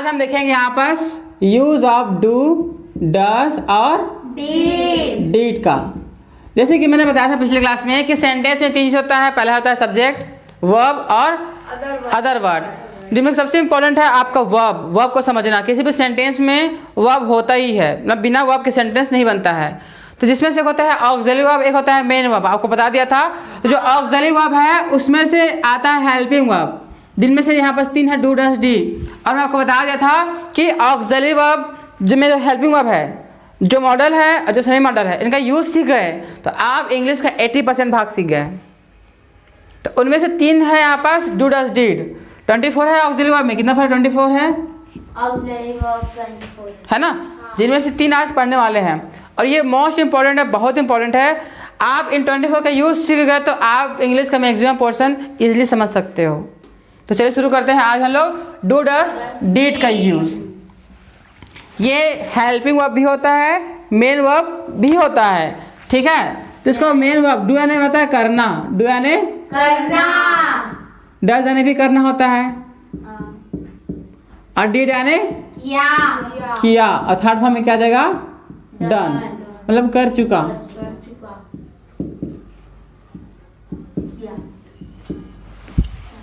हम देखेंगे यहाँ पास यूज ऑफ डू, डस और डिड का। जैसे कि मैंने बताया था पिछले क्लास में कि सेंटेंस में 3 चीज होता है। पहला होता है सब्जेक्ट, वर्ब और अदर वर्ड। जिनमें सबसे इंपॉर्टेंट है आपका वर्ब। वर्ब को समझना, किसी भी सेंटेंस में वर्ब होता ही है, मतलब बिना वर्ब के सेंटेंस नहीं बनता है। तो जिसमें से एक होता है ऑक्सिलरी वर्ब, एक होता है मेन वर्ब। आपको बता दिया था। तो जो ऑक्सिलरी वर्ब है उसमें से आता है हेल्पिंग वर्ब, जिनमें से यहाँ पर 3 है, डू, डस, डी। और मैं आपको बता दिया था कि ऑक्सिलरी वर्ब जिनमें जो हेल्पिंग वर्ब है, जो मॉडल है और जो सेमी मॉडल है, इनका यूज सीख गए तो आप इंग्लिश का 80% भाग सीख गए। तो उनमें से 3 है यहाँ पास डू, डस, डिड। 24 है ऑक्सिलरी वर्ब में। कितना फर्क 24 है? ऑक्सिलरी वर्ब 24 है ना। जिनमें से 3 आज पढ़ने वाले हैं और ये मोस्ट इंपॉर्टेंट है, बहुत इंपॉर्टेंट है। आप इन 24 का यूज सीख गए तो आप इंग्लिश का मैक्सिमम पोर्शन इजीली समझ सकते हो। तो चलिए शुरू करते हैं। आज हम लोग डू, डस, डिड का यूज। ये हेल्पिंग वर्ब भी होता है, मेन वर्ब भी होता है, ठीक है। तो इसको मेन वर्ब डू यानी होता है करना, डू यानी करना, डस यानी भी करना होता है, और डिड यानी किया, और थर्ड फॉर्म में क्या आ जाएगा? डन, मतलब कर चुका।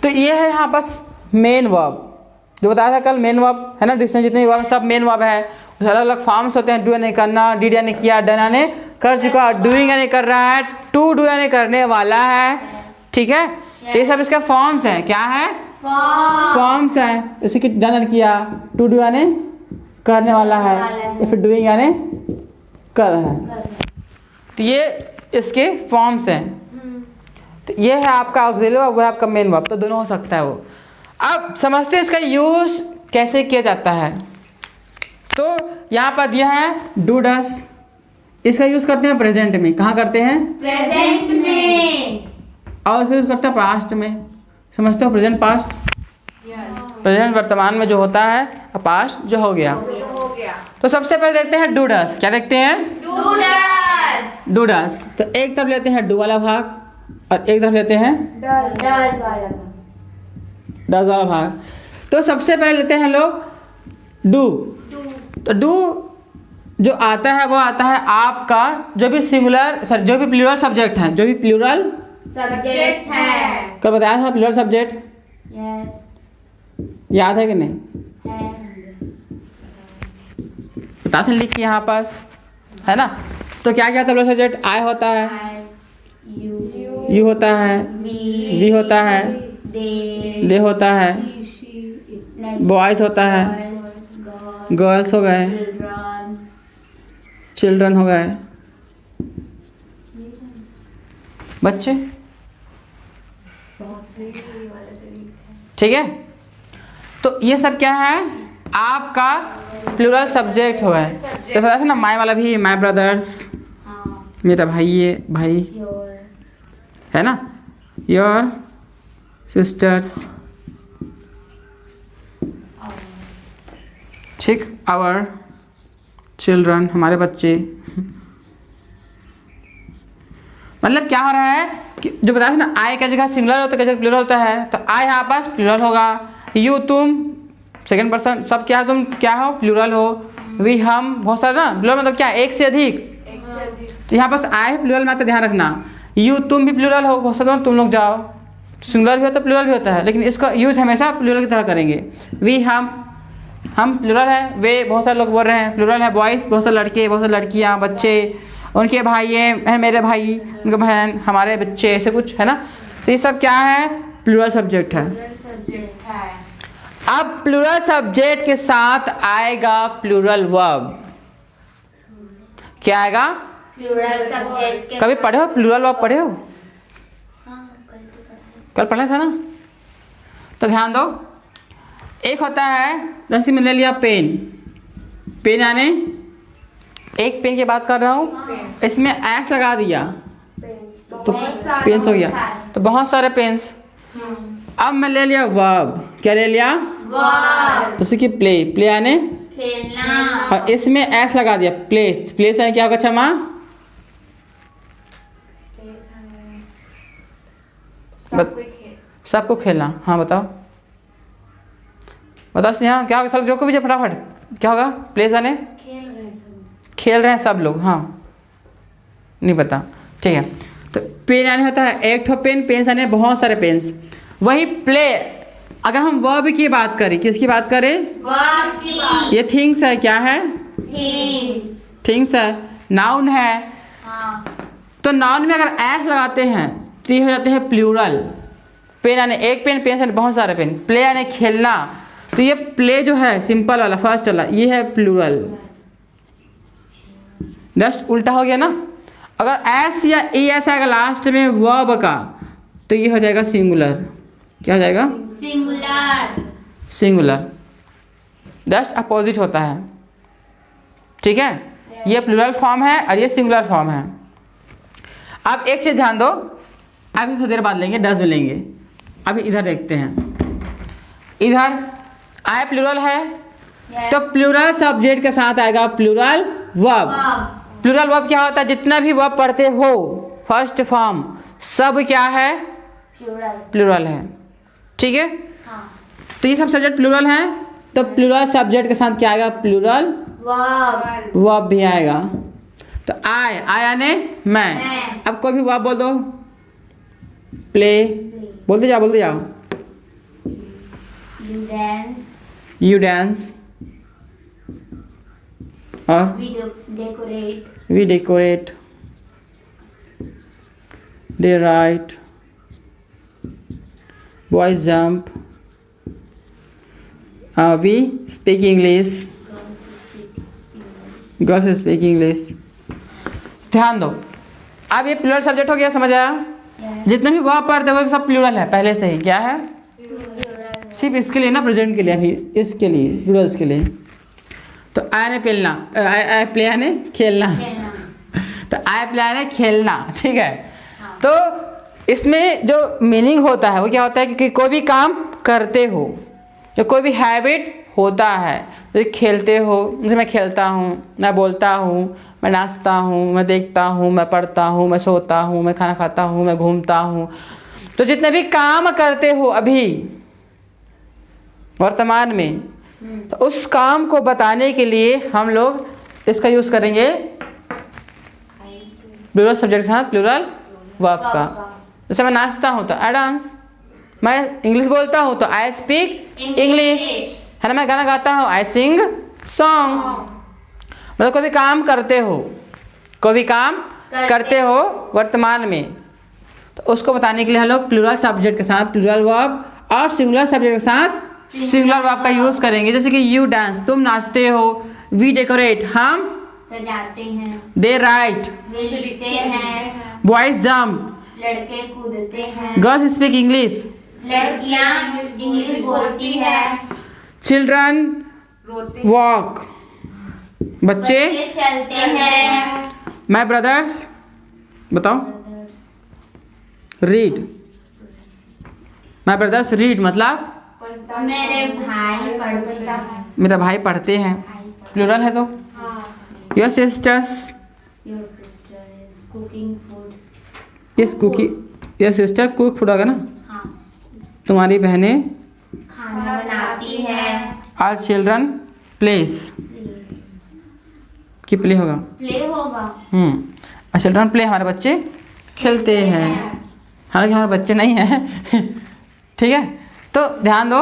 तो ये है यहाँ पास मेन वर्ब, जो बताया था कल। मेन वर्ब है ना, डिक्शनरी जितने वर्ब सब मेन वर्ब है। उसके अलग अलग फॉर्म्स होते हैं। डू यानी करना, डिड यानी किया, डन यानी कर चुका, डूइंग यानी कर रहा है, टू डू यानी करने वाला है, ठीक है। ये सब इसके फॉर्म्स हैं। क्या है? फॉर्म्स हैं। जैसे कि डन यानी किया, टू डू यानी करने वाला है, या फिर डूइंग यानी कर रहा है। तो ये इसके फॉर्म्स हैं। तो ये है आपका ऑक्सिलरी वर्ब, वो है आपका मेन वर्ब। तो दोनों हो सकता है वो। अब समझते हैं इसका यूज कैसे किया जाता है। तो यहाँ पर दिया है डू, डस। इसका यूज करते हैं प्रेजेंट में। कहाँ करते हैं? प्रेजेंट में। और फिर यूज करते हैं पास्ट में। समझते हो? Present, past. प्रेजेंट वर्तमान में जो होता है, और पास्ट जो हो गया। तो सबसे पहले देखते हैं डू, डस। क्या देखते हैं? Do, does. डू, डस। तो एक तरफ लेते हैं डू वाला भाग और एक तरफ लेते हैं डस वाला। डस वाला भाग। तो सबसे पहले लेते हैं लोग डू। तो डू जो आता है वो आता है आपका जो भी सिंगुलर, जो भी प्लूरल सब्जेक्ट है, जो भी प्लूरल सब्जेक्ट है। कल बताया था प्लूरल सब्जेक्ट। यस, याद है कि नहीं? है। बता थे लिख के यहाँ पास, है ना। तो क्या क्या था प्लूरल सब्जेक्ट? आई होता है, यू होता है, वी होता है, दे होता है, बॉयज होता है, गर्ल्स हो गए, चिल्ड्रन हो गए, बच्चे, ठीक है। तो ये सब क्या है? आपका प्लूरल सब्जेक्ट हो गए। तो पता था ना, माई वाला भी, माई ब्रदर्स, मेरा भाई, ये भाई है ना, योर सिस्टर्स, ठीक, आवर चिल्ड्रन, हमारे बच्चे। मतलब क्या हो रहा है कि जो बताया था ना, आई का जगह सिंगुलर होता है, क्या जगह प्लूरल होता है। तो आई यहाँ पास प्लूरल होगा, यू तुम सेकंड पर्सन, सब क्या, तुम क्या हो, प्लूरल हो, वी हम, बहुत सारा ना। प्लूरल मतलब क्या? एक से अधिक। तो यहाँ पास आई प्लूरल में आता, ध्यान रखना। यू तुम भी प्लूरल हो, बहुत सारा तुम लोग जाओ, सिंगुलर भी होता है, प्लूरल भी होता है, लेकिन इसका यूज हमेशा प्लूरल की तरह करेंगे। वी हम प्लूरल है, वे बहुत सारे लोग बोल रहे हैं, प्लूरल है, बॉयज़ बहुत सारे लड़के, बहुत सारी लड़कियाँ, बच्चे, उनके भाई हैं, मेरे भाई, उनके बहन, हमारे बच्चे, ऐसे कुछ है ना। तो ये सब क्या है? प्लूरल सब्जेक्ट है। अब प्लूरल सब्जेक्ट के साथ आएगा प्लूरल वर्ब। क्या आएगा? प्लूरल सब्जेक्ट के। कभी पढ़े हो प्लूरल वर्ब? पढ़े हो? कल पढ़ा था ना। तो ध्यान दो, एक होता है, जैसे मैंने ले लिया पेन। पेन यानी एक पेन की बात कर रहा हूँ, इसमें एक्स लगा दिया तो पेन्स हो गया। तो बहुत सारे पेन्स। अब मैं ले लिया वर्ब। क्या ले लिया? वर्ब। जैसे कि प्ले, प्ले यानी खेलना, और इसमें एक्स लगा दिया, प्लेस। प्लेस यानी क्या होगा? क्षमा, सबको खेलना। हाँ बताओ। बताओ स्नेहा क्या होगा? चलो जो को भी फटाफट क्या होगा? प्ले जाने खेल रहे हैं सब लोग। हाँ नहीं पता, ठीक है। तो पेन यानी होता है एक ठो पेन, पेन्स यानी बहुत सारे पेन्स। वही प्ले अगर हम वर्ब की बात करें, किसकी बात करें? वर्ब की। ये थिंग्स है, क्या है? थिंग्स। थिंग्स है, नाउन है। हाँ। तो नाउन में अगर एस लगाते हैं तो ये हो जाते हैं प्लूरल। पेन यानी एक पेन, पेन यानी बहुत सारे पेन। प्ले यानी खेलना, तो ये प्ले जो है सिंपल वाला फर्स्ट वाला ये है प्लूरल। जस्ट उल्टा हो गया ना। अगर एस या ई एस आएगा लास्ट में वर्ब का तो ये हो जाएगा सिंगुलर। क्या हो जाएगा? सिंगुलर। सिंगुलर। जस्ट अपोजिट होता है, ठीक है। ये प्लूरल फॉर्म है और ये सिंगुलर फॉर्म है। अब एक चीज़ ध्यान दो, अभी थोड़ी देर बाद लेंगे, 10 में लेंगे। अभी इधर देखते हैं, इधर आई प्लूरल है तो प्लूरल सब्जेक्ट के साथ आएगा प्लूरल वर्ब। प्लूरल वर्ब क्या होता है? जितना भी वर्ब पढ़ते हो फर्स्ट फॉर्म सब क्या है? प्लूरल। प्लूरल है, ठीक है। हाँ। तो ये सब सब्जेक्ट प्लूरल हैं तो प्लूरल सब्जेक्ट के साथ क्या आएगा? Plural verb. वर्ब भी आएगा। तो आई यानी मैं। मैं। अब कोई भी वर्ब बोल दो। प्ले बोलते जाओ, बोलते जाओ। You dance. You dance. और we decorate. we decorate, they write, boys jump, we speak English, girls speak English। ध्यान दो, अब ये प्लूरल सब्जेक्ट हो गया, समझ आया? जितने भी वर्ब पढ़ते हैं वो सब प्लूरल है पहले से ही। क्या है? सिर्फ इसके लिए ना, प्रेजेंट के लिए, अभी इसके लिए प्लूरल्स के लिए। तो आई ने पेलना, आई प्ले यानी खेलना, तो आई प्ले यानी खेलना, ठीक है। तो इसमें जो मीनिंग होता है वो क्या होता है कि कोई भी काम करते हो, जो कोई भी हैबिट होता है, जैसे खेलते हो, जैसे मैं खेलता हूँ, मैं बोलता हूँ, मैं नाचता हूँ, मैं देखता हूँ, मैं पढ़ता हूँ, मैं सोता हूँ, मैं खाना खाता हूँ, मैं घूमता हूँ। तो जितने भी काम करते हो अभी वर्तमान में, तो उस काम को बताने के लिए हम लोग इसका यूज़ करेंगे प्लूरल सब्जेक्ट के साथ प्लूरल वर्ब का। जैसे मैं नाचता हूँ तो आई डांस, मैं इंग्लिश बोलता हूँ तो आई स्पीक इंग्लिश, है ना। मैं गाना गाता हूँ आई सिंग सॉन्ग। मतलब कोई भी काम करते हो, कोई भी काम करते हो वर्तमान में, तो उसको बताने के लिए हम लोग प्लूरल सब्जेक्ट के साथ प्लूरल वर्ब और सिंगुलर सब्जेक्ट के साथ सिंगुलर वर्ब का यूज करेंगे। जैसे कि यू डांस, तुम नाचते हो। वी डेकोरेट, हम सजाते हैं। दे राइट, वे लिखते हैं। बॉयज जंप, लड़के कूदते हैं। गर्ल्स स्पीक इंग्लिश, लड़कियां इंग्लिश बोलती है। चिल्ड्रन वॉक, बच्चे चलते हैं। माय ब्रदर्स, बताओ, रीड, माय ब्रदर्स रीड मतलब मेरे भाई पढ़ते हैं। मेरा भाई पढ़ते हैं, प्लूरल है तो। Your sisters, your sister is cooking food. Yes cookie, your sister cook food होगा ना। हाँ। तुम्हारी बहनें खाना बनाती है। आर चिल्ड्रन प्लेस, कि प्ले होगा, प्ले होगा। चिल्ड्रन प्ले, हमारे बच्चे खेलते हैं, हालांकि हमारे बच्चे नहीं हैं ठीक है। तो ध्यान दो,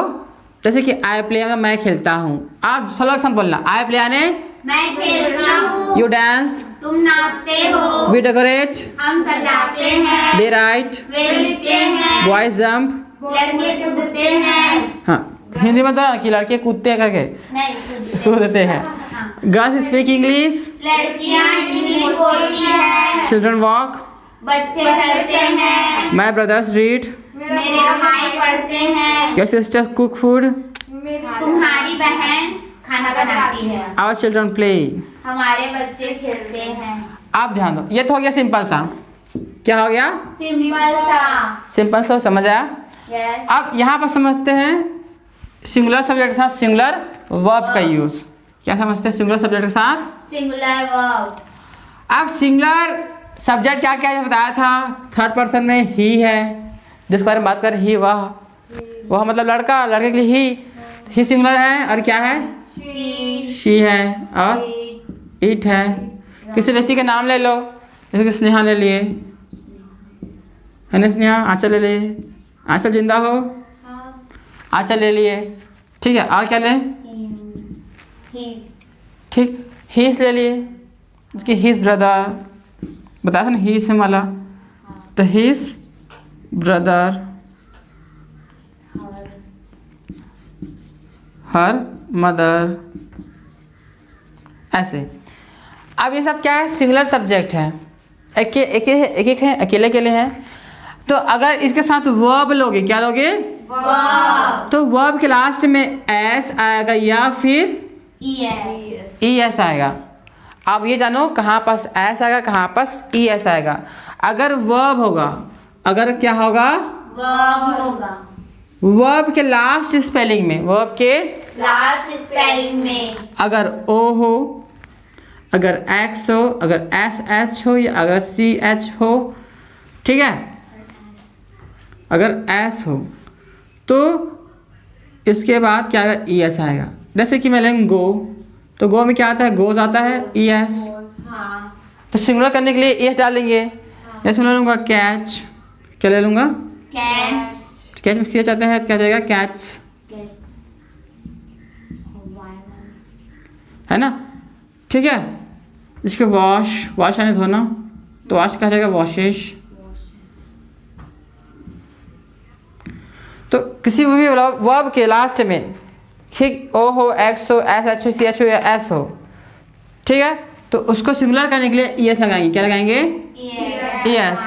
जैसे कि आई प्ले में मैं खेलता हूँ, आप सोलो के साथ बोलना। आई प्ले आने मैं खेलता हूँ। यू डांस, तुम नाचते हो। वी डेकोरेट, हम सजाते हैं। दे राइट, वे लिखते हैं। बॉयज जंप, लड़के कूदते हैं। हाँ हिंदी में तो कि लड़के कूदते हैं करके नहीं कूदते हैं। गर्ल्स स्पीक इंग्लिश, लड़कियां इंग्लिश बोलती है। चिल्ड्रन वॉक, बच्चे चलते हैं। माय ब्रदर्स रीड, मेरे भाई पढ़ते हैं। योर सिस्टर कुक फूड, तुम्हारी बहन खाना बनाती है। Our children play. हमारे बच्चे खेलते हैं। आप ध्यान दो, ये तो हो गया सिंपल सा। क्या हो गया? सिंपल सा। सिंपल सा, समझ आया? यस। अब यहाँ पर समझते हैं सिंगुलर सब्जेक्ट के साथ सिंगुलर वर्ब का यूज। क्या समझते हैं सिंगुलर सब्जेक्ट के साथ? Singular verb. अब सिंगुलर सब्जेक्ट क्या क्या बताया था? थर्ड पर्सन में ही है, जिसके बारे में बात करें, ही वह मतलब लड़का, लड़के के लिए ही, ही सिंगुलर है और क्या है? She. शी है और It. इट है। किसी व्यक्ति का नाम ले लो, जैसे कि स्नेहा ले लिए, है ना स्नेहा? आंचल ले लिए, आंचल जिंदा हो, आंचल ले लिए, ठीक है। और क्या लें? Him. His. ठीक, हीस ले लिए, कि हीस ब्रदर बताया था ना, हीस है वाला, तो his brother, Her. Her mother, ऐसे। अब ये सब क्या है? सिंगुलर सब्जेक्ट है, एक एक है, अकेले अकेले हैं। तो अगर इसके साथ वर्ब लोगे, क्या लोगे? Verb. तो वर्ब के लास्ट में एस आएगा या फिर Yes. ई एस आएगा। अब ये जानो कहाँ पास एस आएगा, कहाँ पास ई एस आएगा। अगर वर्ब होगा, अगर क्या होगा? Verb होगा। वर्ब के लास्ट स्पेलिंग में, वर्ब के Last spelling में। अगर ओ हो, अगर एक्स हो, अगर एस एच हो, या अगर सी एच हो, ठीक है, अगर एस हो तो इसके बाद क्या आएगा? ई एस आएगा। जैसे कि मैं लेंगे गो, तो गो में क्या आता है? गोज आता है, ई एस। हाँ। तो सिंगुलर करने के लिए ई एस डालेंगे। जैसे मैं लूँगा कैच, क्या ले लूँगा? Catch. कैच में सी एच आता है, क्या जाएगा? Catch, Gets. है ना? ठीक है। इसके वॉश, वॉश यानी धोना, तो वॉश क्या जाएगा? वॉशेश। तो किसी भी वर्ब के लास्ट में ठीक ओ हो, एक्स हो, एस एच हो, सी एच हो या एस हो, ठीक है, तो उसको सिंगुलर करने के लिए ई एस लगाएंगे। क्या लगाएंगे? Yes. Yes.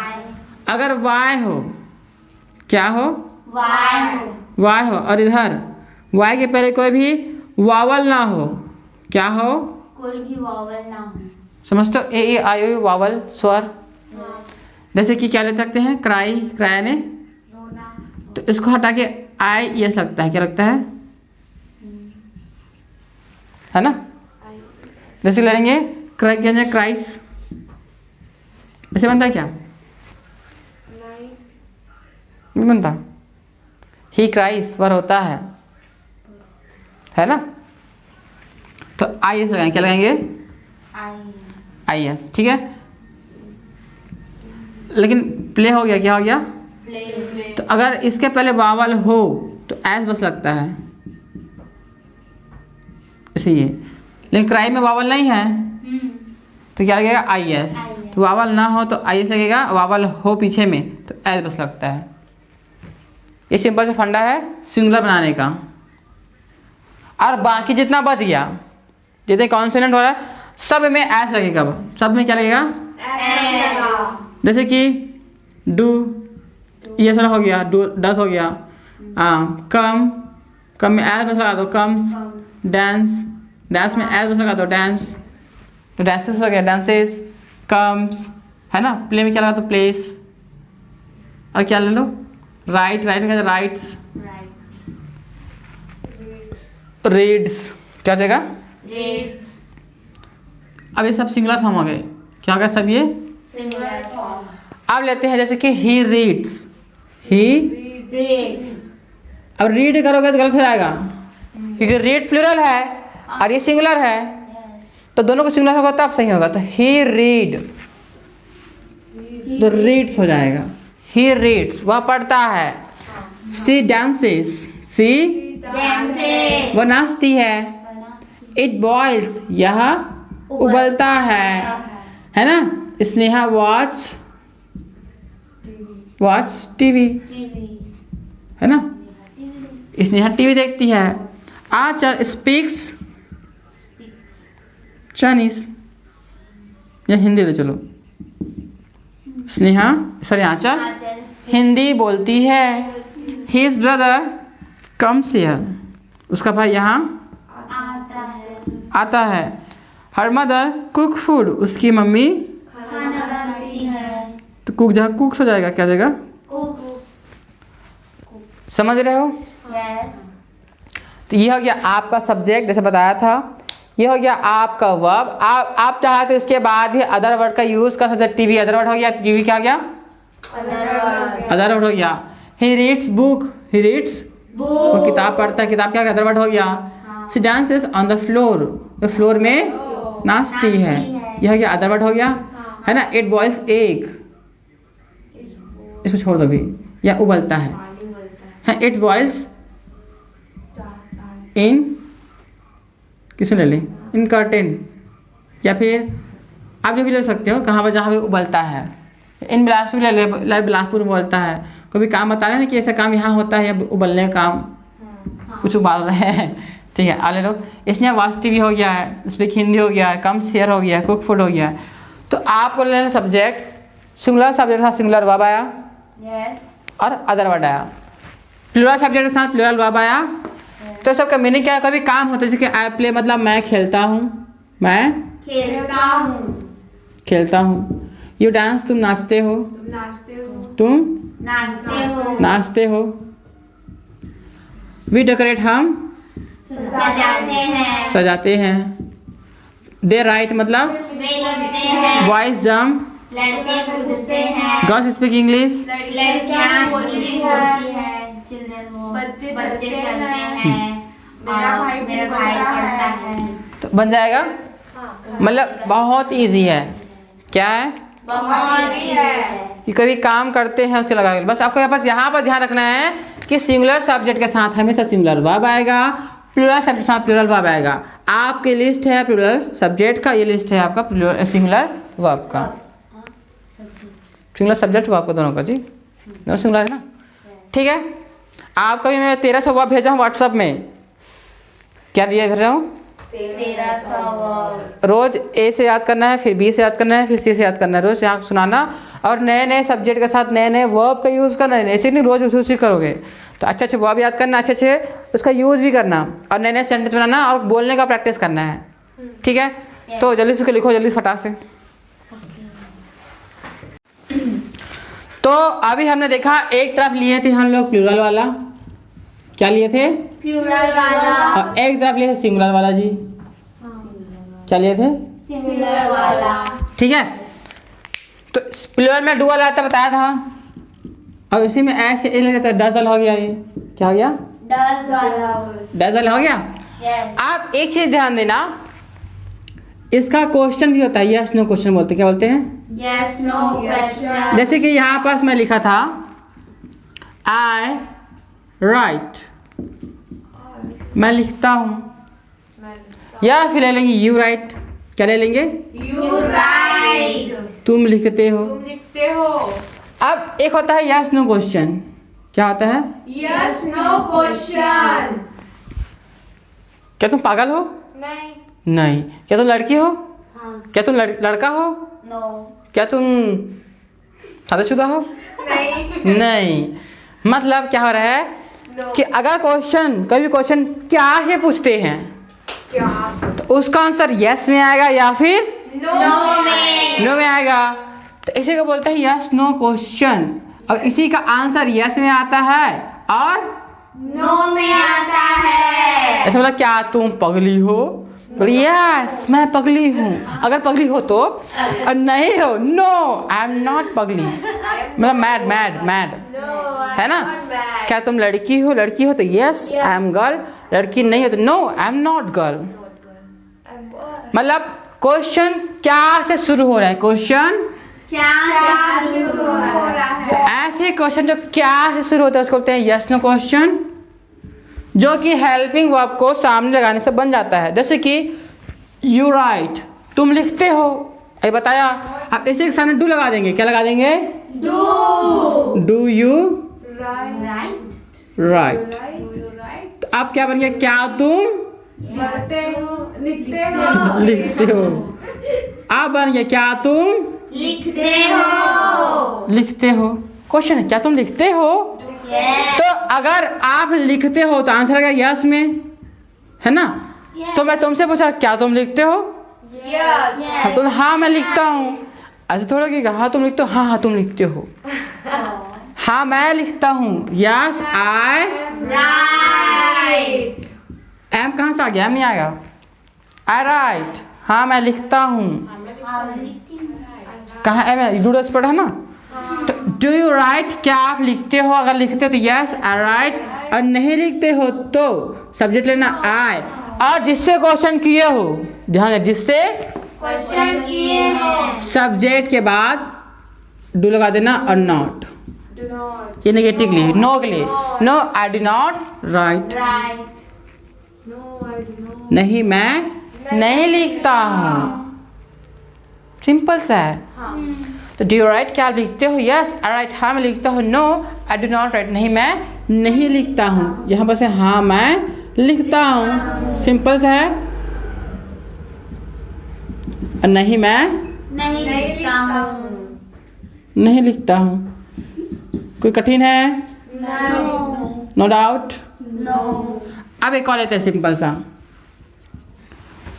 अगर वाई हो, क्या हो? Y हो। वाई हो, और इधर वाई के पहले कोई भी वावल ना हो, क्या हो? कोई भी vowel ना हो। समझते हो? ए ई आई ओ वावल स्वर। जैसे कि क्या ले सकते हैं? क्राई, क्राई ने, रोना। तो इसको हटा के आई यस लगता है, क्या लगता है ना? जैसे लड़ेंगे क्राई, क्या है? क्राइस, ऐसे बनता है क्या? नहीं बनता। ही क्राइस वर होता है ना? तो आई एस लगाएंगे, क्या लगाएंगे? आई एस, ठीक है। लेकिन प्ले हो गया, क्या हो गया? Play. तो अगर इसके पहले वावल हो तो एस बस लगता है, ऐसे ये। लेकिन क्राई में वावल नहीं है, तो क्या लगेगा? I S. तो वावल ना हो तो आई एस लगेगा, वावल हो पीछे में तो एस बस लगता है। ये सिंपल सा फंडा है सिंगुलर बनाने का। और बाकी जितना बच गया, जितने कॉन्सोनेंट हो रहा है, सब में एस लगेगा। सब में क्या लगेगा? S. जैसे कि डू, ये सारा हो गया, डू डस हो गया। कम, कम में एस बस लगा दो, कम्स। डांस, डांस में एस बस लगा दो, डांस। तो डांसेस हो गया, डांसेस। कम्स, है ना? प्ले में क्या लगा दो? प्लेस। और क्या ले लो? राइट, राइट में क्या? राइट्स। रीड्स, क्या हो जाएगा? Reads. अब ये सब सिंगुलर फॉर्म हो गए। क्या हो गया सब ये? Singular form. अब लेते हैं जैसे कि ही रीड्स, ही। Reads. अब रीड करोगे तो गलत हो जाएगा, क्योंकि रीड प्लूरल है और ये सिंगुलर है, तो दोनों को सिंगुलर होगा तब सही होगा। तो ही रीड, तो रीड्स हो जाएगा। ही रीड्स, वह पढ़ता है। सी डांसेस, सी Dances. वह नाचती है। इट बॉयल्स, यह उबलता है ना? Sneha watch, watch TV, TV. है ना? स्नेहा टीवी देखती है। आचर स्पीक्स चाइनीज, या हिंदी ले चलो। स्नेहा, सॉरी आचर Achal. हिंदी बोलती है। हिज ब्रदर कम्स हियर, उसका भाई यहाँ आता है। आता है। हर मदर कुक फूड, उसकी मम्मी खाना बनाती है। तो कुक जहाँ कुक्स हो जाएगा, क्या जाएगा? Cooks. समझ रहे हो? Yes. तो ये हो गया आपका सब्जेक्ट, जैसे बताया था। ये हो गया आपका वर्ब। आप चाहे तो इसके बाद भी अदर वर्ड का यूज़ कर सकते। टीवी अदर वर्ड हो गया, टीवी क्या हो गया? Other word. अदर वर्ड हो गया। He reads book, he reads वो किताब पढ़ता है, किताब क्या अदर वर्ड हो गया। She dances on the floor, वो फ्लोर में नाचती है, यह हो गया अदर वर्ड हो गया, है ना। इट बॉयल्स एग, इसको छोड़ दो भी, या उबलता है। इट बॉयल्स इन, किसमें ले लें, इन कर्टेन, या फिर आप जो भी ले सकते हो, कहाँ पर जहाँ भी उबलता है। इन बिलासपुर ले ले, लाइव बिलासपुर में उबलता है। कभी काम बता रहे हैं ना कि ऐसा काम यहाँ होता है, या उबलने का काम, कुछ उबाल रहे हैं, ठीक है। आ ले लो। इसने वास्ट टीवी हो गया है, स्पीक हिंदी हो गया है, कम शेयर हो गया है, कुक फूड हो गया है। तो आपको लेना सब्जेक्ट, सिंगुलर सब्जेक्ट के साथ सिंगुलर वर्ब आया, और अदर वर्ड आया। प्लूरल सब्जेक्ट के साथ प्लूरल वर्ब आया। तो सबका मीनिंग क्या है, कभी काम होता है जैसे कि आई प्ले, मतलब मैं खेलता हूँ, मैं खेलता हूँ। यू डांस, तुम नाचते हो, तुम नाचते हो। वी डेकोरेट, हम सजाते हैं। दे राइट, मतलब बॉयज जंप, लड़के कूदते हैं। गर्ल्स स्पीक इंग्लिश, लड़कियां हिंदी बोलती है। बच्चे चलते हैं। मेरा भाई पढ़ता है। तो बन जाएगा। मतलब बहुत इजी है। क्या है, बहुत इजी है। कि कभी काम करते हैं उसके लगा, बस आपको बस यहाँ पर ध्यान रखना है कि सिंगुलर सब्जेक्ट के साथ हमेशा सिंगुलर वर्ब आएगा, प्लूरल सब्जेक्ट के साथ प्लूरल वर्ब आएगा। आपकी लिस्ट है प्लूरल सब्जेक्ट का, ये लिस्ट है आपका सिंगुलर वर्ब का। सिंगुलर सब्जेक्ट वर्ब का दोनों का, जी दोनों सिंगुलर है ना, ठीक है। आपका भी मैं 1300 वर्ब भेजा हूँ व्हाट्सअप में। क्या दिया भेज रहा हूँ, 1300 वर्ब। रोज ए से याद करना है, फिर बी से याद करना है, फिर सी से याद करना है, रोज यहाँ सुनाना, और नए नए सब्जेक्ट के साथ नए नए वर्ब का यूज़ करना है। ऐसे नहीं रोज उसी करोगे, तो अच्छे अच्छे वर्ब याद करना, अच्छे अच्छे उसका यूज़ भी करना, और नए नए सेंटेंस बनाना, और बोलने का प्रैक्टिस करना है, ठीक है। तो जल्दी से लिखो, जल्दी फटाक से। तो अभी हमने देखा एक तरफ लिए थे हम लोग प्लूरल वाला, क्या लिए थे, प्लूरल वाला। और एक तरफ लिए थे सिंगुलर वाला, जी क्या लिए थे, सिंगुलर वाला। ठीक है। तो प्लूरल में डुअल आता बताया था, और इसी में ऐसे ए लगा तो डजल हो गया। ये क्या हो गया, डज वाला। डजल हो गया। यस। आप एक चीज ध्यान देना, इसका क्वेश्चन भी होता है, यस नो क्वेश्चन बोलते हैं। क्या बोलते हैं, यस नो क्वेश्चन। जैसे कि यहाँ पास मैं लिखा था आई राइट, मैं लिखता हूँ, या फिर ले लेंगे यू राइट। क्या ले लेंगे, यू राइट। तुम लिखते हो। तुम लिखते हो। अब एक होता है यस नो क्वेश्चन। क्या होता है, यस नो क्वेश्चन। क्या तुम पागल हो, नहीं। नहीं। क्या तुम लड़की हो, हाँ। क्या तुम लड़का हो, नो। क्या तुम शादीशुदा हो, नहीं। नहीं। मतलब क्या हो रहा है कि अगर क्वेश्चन, कभी क्वेश्चन क्या है पूछते हैं, क्या, तो उसका आंसर यस में आएगा या फिर नो में। नो में आएगा। तो इसी को बोलते हैं यस नो क्वेश्चन, और इसी का आंसर यस में आता है और नो में आता है। ऐसे मतलब क्या तुम पगली हो, बोले यस मैं पगली हूँ। अगर पगली हो तो, और नहीं हो नो आई एम नॉट पगली, मतलब मैड मैड मैड, है ना। क्या तुम लड़की हो, लड़की हो तो यस आई एम गर्ल, लड़की नहीं हो तो no I am not girl. मतलब क्वेश्चन क्या से शुरू हो रहा है, क्वेश्चन क्या से शुरू हो रहा है। तो ऐसे क्वेश्चन जो क्या से शुरू होता है उसको बोलते हैं यस नो क्वेश्चन, जो कि हेल्पिंग वर्ब को सामने लगाने से बन जाता है। जैसे कि यू राइट, तुम लिखते हो, ये बताया। आप इसी के सामने डू लगा देंगे। क्या लगा देंगे, डू यू राइट। राइट। तो आप क्या बन गया, क्या तुम लिखते हो। आप बन गया क्या तुम लिखते हो। क्वेश्चन है क्या तुम लिखते हो। Yes. तो अगर आप लिखते हो तो आंसर आएगा यस में, है ना। तो मैं तुमसे पूछा क्या तुम लिखते हो, यस। हाँ तो हाँ मैं लिखता हूँ। ऐसे थोड़ा कि हाँ तुम लिखते हो, हाँ हाँ तुम लिखते हो, हाँ मैं लिखता हूँ। Yes I right. एम कहाँ से आ गया, एम नहीं आएगा। आई राइट, हाँ मैं लिखता हूँ। कहाँ एम है, डू डस पढ़ा ना। तो डू यू राइट, क्या आप लिखते हो। अगर लिखते हो तो यस आई राइट और नहीं लिखते हो तो सब्जेक्ट लेना आई, और जिससे क्वेश्चन किए हो, ध्यान है, जिससे क्वेश्चन किए हैं। सब्जेक्ट के बाद डू लगा देना और नॉट, Do not. ये नेगेटिव के लिए, नो के लिए, no I do not write, write. No, I do not. नहीं मैं नहीं लिखता हूँ, सिंपल सा है। तो डू यू राइट, क्या आप लिखते हो? यस आई राइट, हाँ मैं लिखता हूँ। No I do not write, नहीं मैं नहीं लिखता हूँ। यहाँ पर से हाँ मैं लिखता हूँ, सिंपल सा है। और नहीं मैं नहीं लिखता हूँ। नहीं लिखता हूँ। कोई कठिन है? नो। No doubt. नो। अब एक और लेते हैं सिंपल सा,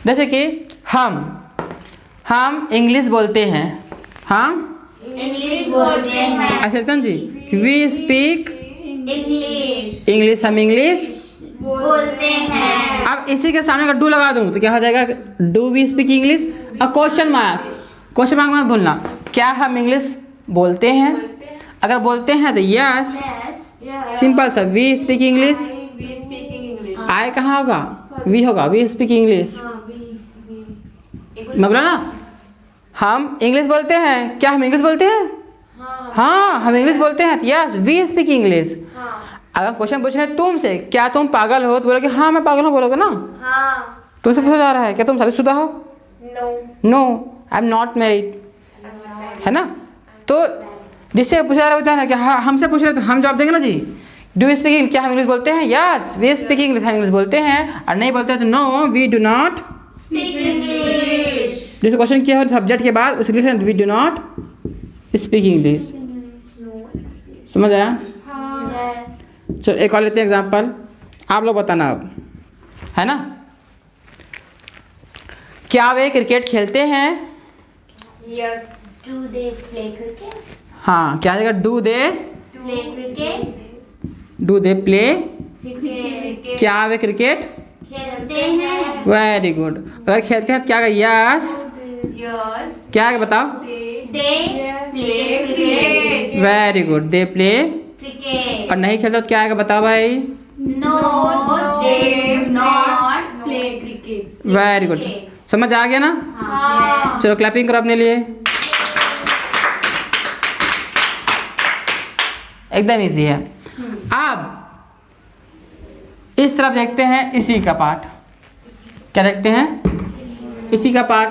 जैसे कि हम इंग्लिश बोलते हैं, हम इंग्लिश बोलते हैं। अशरतन जी, वी स्पीक इंग्लिश इंग्लिश, हम इंग्लिश। बोलते हैं। अब इसी के सामने अगर डू लगा दूं तो क्या हो जाएगा? डू वी स्पीक इंग्लिश, और क्वेश्चन मार्क मत भूलना, क्या हम इंग्लिश बोलते हैं? अगर बोलते हैं तो यस, Yes. सिंपल सा, we speak English. We speaking English. I कहाँ होगा? वी होगा, वी स्पीक इंग्लिश। मैं बोला ना, हम इंग्लिश बोलते हैं, क्या हम इंग्लिश बोलते हैं? हाँ हम इंग्लिश बोलते हैं, यस वी स्पीक इंग्लिश। अगर क्वेश्चन पूछ रहे हैं तुमसे, क्या तुम पागल हो, तो बोलोगे हाँ मैं पागल हूँ, बोलोगे ना। हाँ. तुमसे पूछा जा रहा है क्या तुम शादीशुदा हो? No. No I am not married, है ना। तो जिससे पूछा जा रहा है ना कि हाँ हमसे पूछ रहे तो हम जवाब देंगे ना जी, डू स्पीक, क्या हम इंग्लिश बोलते हैं? यस वी स्पीक इंग्लिश, हम इंग्लिश बोलते हैं। और नहीं बोलते हैं तो no we do not speak English. जैसे क्वेश्चन किया हो सब्जेक्ट के बाद उसके लिए we do not speak English. समझ आया? यस। चलो एक और लेते हैं एग्जाम्पल, आप लोग बताना अब, है ना। क्या वे क्रिकेट खेलते हैं? Yes. Do they play cricket? हाँ, क्या आएगा? Do they play cricket? Play, cricket क्या वे क्रिकेट खेलते हैं। Very good. अगर खेलते हैं तो क्या आएगा? Yes, Yes. क्या आएगा बताओ? They play cricket. Very good, they play. Cricket. और नहीं खेलते तो क्या आएगा बताओ भाई? No they not play cricket. Very good, समझ आ गया ना। हाँ। चलो क्लैपिंग करो अपने लिए, एकदम इजी है। अब इस तरफ देखते हैं इसी का पार्ट, क्या देखते हैं? इसी का पार्ट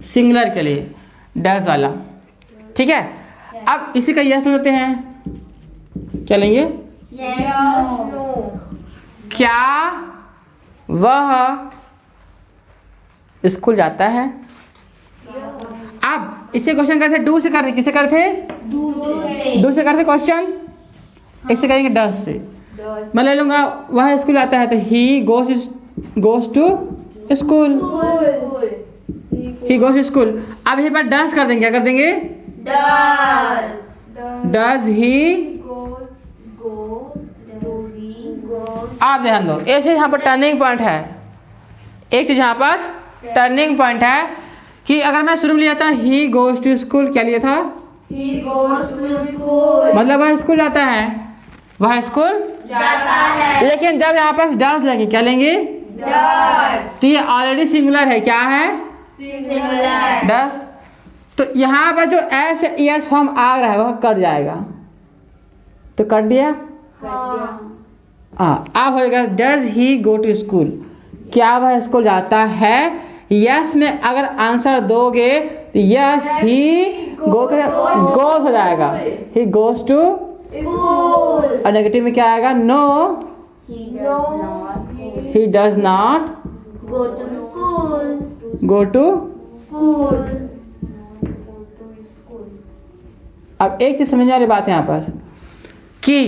सिंगुलर के लिए डज वाला, ठीक है। अब इसी का यस लेते हैं, क्या लेंगे? Yes no. क्या वह स्कूल जाता है? अब इसे क्वेश्चन करते डू से करते, किसे करते? डू से करते क्वेश्चन, इसे करेंगे डज से। Does. मैं ले लूंगा वह स्कूल आता है तो he goes to school, he goes to school. अब यहीं पर डज कर देंगे, क्या कर देंगे? डज। डज ही। आप ध्यान दो, एक चीज यहाँ पर टर्निंग पॉइंट है, एक चीज यहाँ पास टर्निंग पॉइंट है कि अगर मैं शुरू में लिया था ही गोज टू स्कूल, क्या लिया था? He goes to school. मतलब वह स्कूल जाता है, वह स्कूल जाता है। लेकिन जब यहाँ पास डज लेंगे, क्या लेंगे? Does. तो ये ऑलरेडी सिंगुलर है, क्या है? सिमिलर। डज। तो यहाँ पर जो एस यस फॉर्म आ रहा है वह कट जाएगा, तो कट दिया। हाँ, अब होएगा does he go to school, क्या वह स्कूल जाता है? यस में अगर आंसर दोगे तो यस ही गोज हो जाएगा, ही गोज टू। स्कूल। और नेगेटिव में क्या आएगा? No He does not he does not go to school. Go to. School. अब एक चीज समझने वाली बात है यहाँ पर कि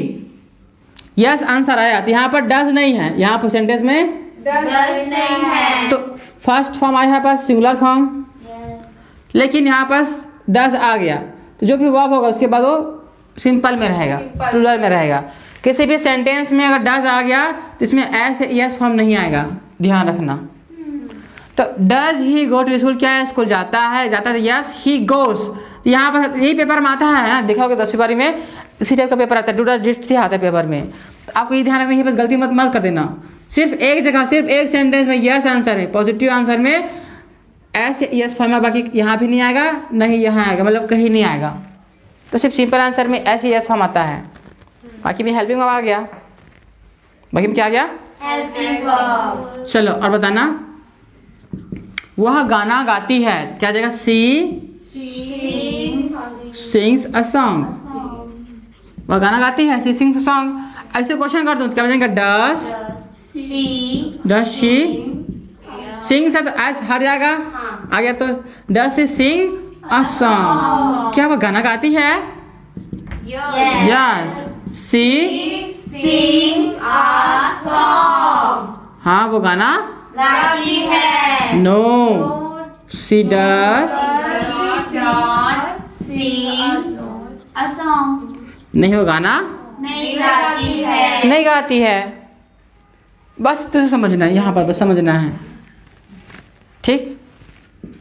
यस आंसर आया तो यहाँ पर डज नहीं है, यहाँ पर सेंटेंस में डज नहीं है। तो फर्स्ट फॉर्म आया यहाँ पास सिंगुलर फॉर्म, लेकिन यहाँ पास डज आ गया तो जो भी वर्ब होगा उसके बाद वो सिंपल में रहेगा, प्लूरल में रहेगा। किसी भी सेंटेंस में अगर डज आ गया तो इसमें ऐसे यस फॉर्म नहीं आएगा, ध्यान रखना। तो does he go to school, क्या है? स्कूल जाता है, जाता है यस ही गोस। यहाँ पर यही पेपर में आता है, देखा होगा 10वीं बारी में इसी टाइप का पेपर आता है, डू डज डिड से आता है पेपर में। आपको ये ध्यान रखना है, बस गलती मत मत कर देना। सिर्फ एक जगह, सिर्फ एक सेंटेंस में यस आंसर है, पॉजिटिव आंसर में ऐसे यस फॉर्म में, बाकी यहाँ भी नहीं आएगा, नहीं यहाँ आएगा, मतलब कहीं नहीं आएगा। तो सिर्फ सिंपल आंसर में ऐसे यस फॉर्म आता है। बाकी में हेल्पिंग वर्ब आ गया, बाकी में क्या आ गया? Helping verb. चलो और बताना। वह गाना गाती है, क्या जाएगा? सी सिंग्स अ सॉन्ग। वह गाना गाती है, सी सिंग्स अ सॉन्ग। ऐसे क्वेश्चन कर दूँ तो क्या बनेगा? डज शी सिंग्स एस हट जाएगा, आ गया तो does she sing a song. क्या वह गाना गाती है? Yes she Sings a song. हाँ वो गाना गाती है. No she does She not sing a song. नहीं, वो गाना नहीं गाती है. नहीं गाती है। बस तुझे समझना है, यहाँ पर बस समझना है, ठीक?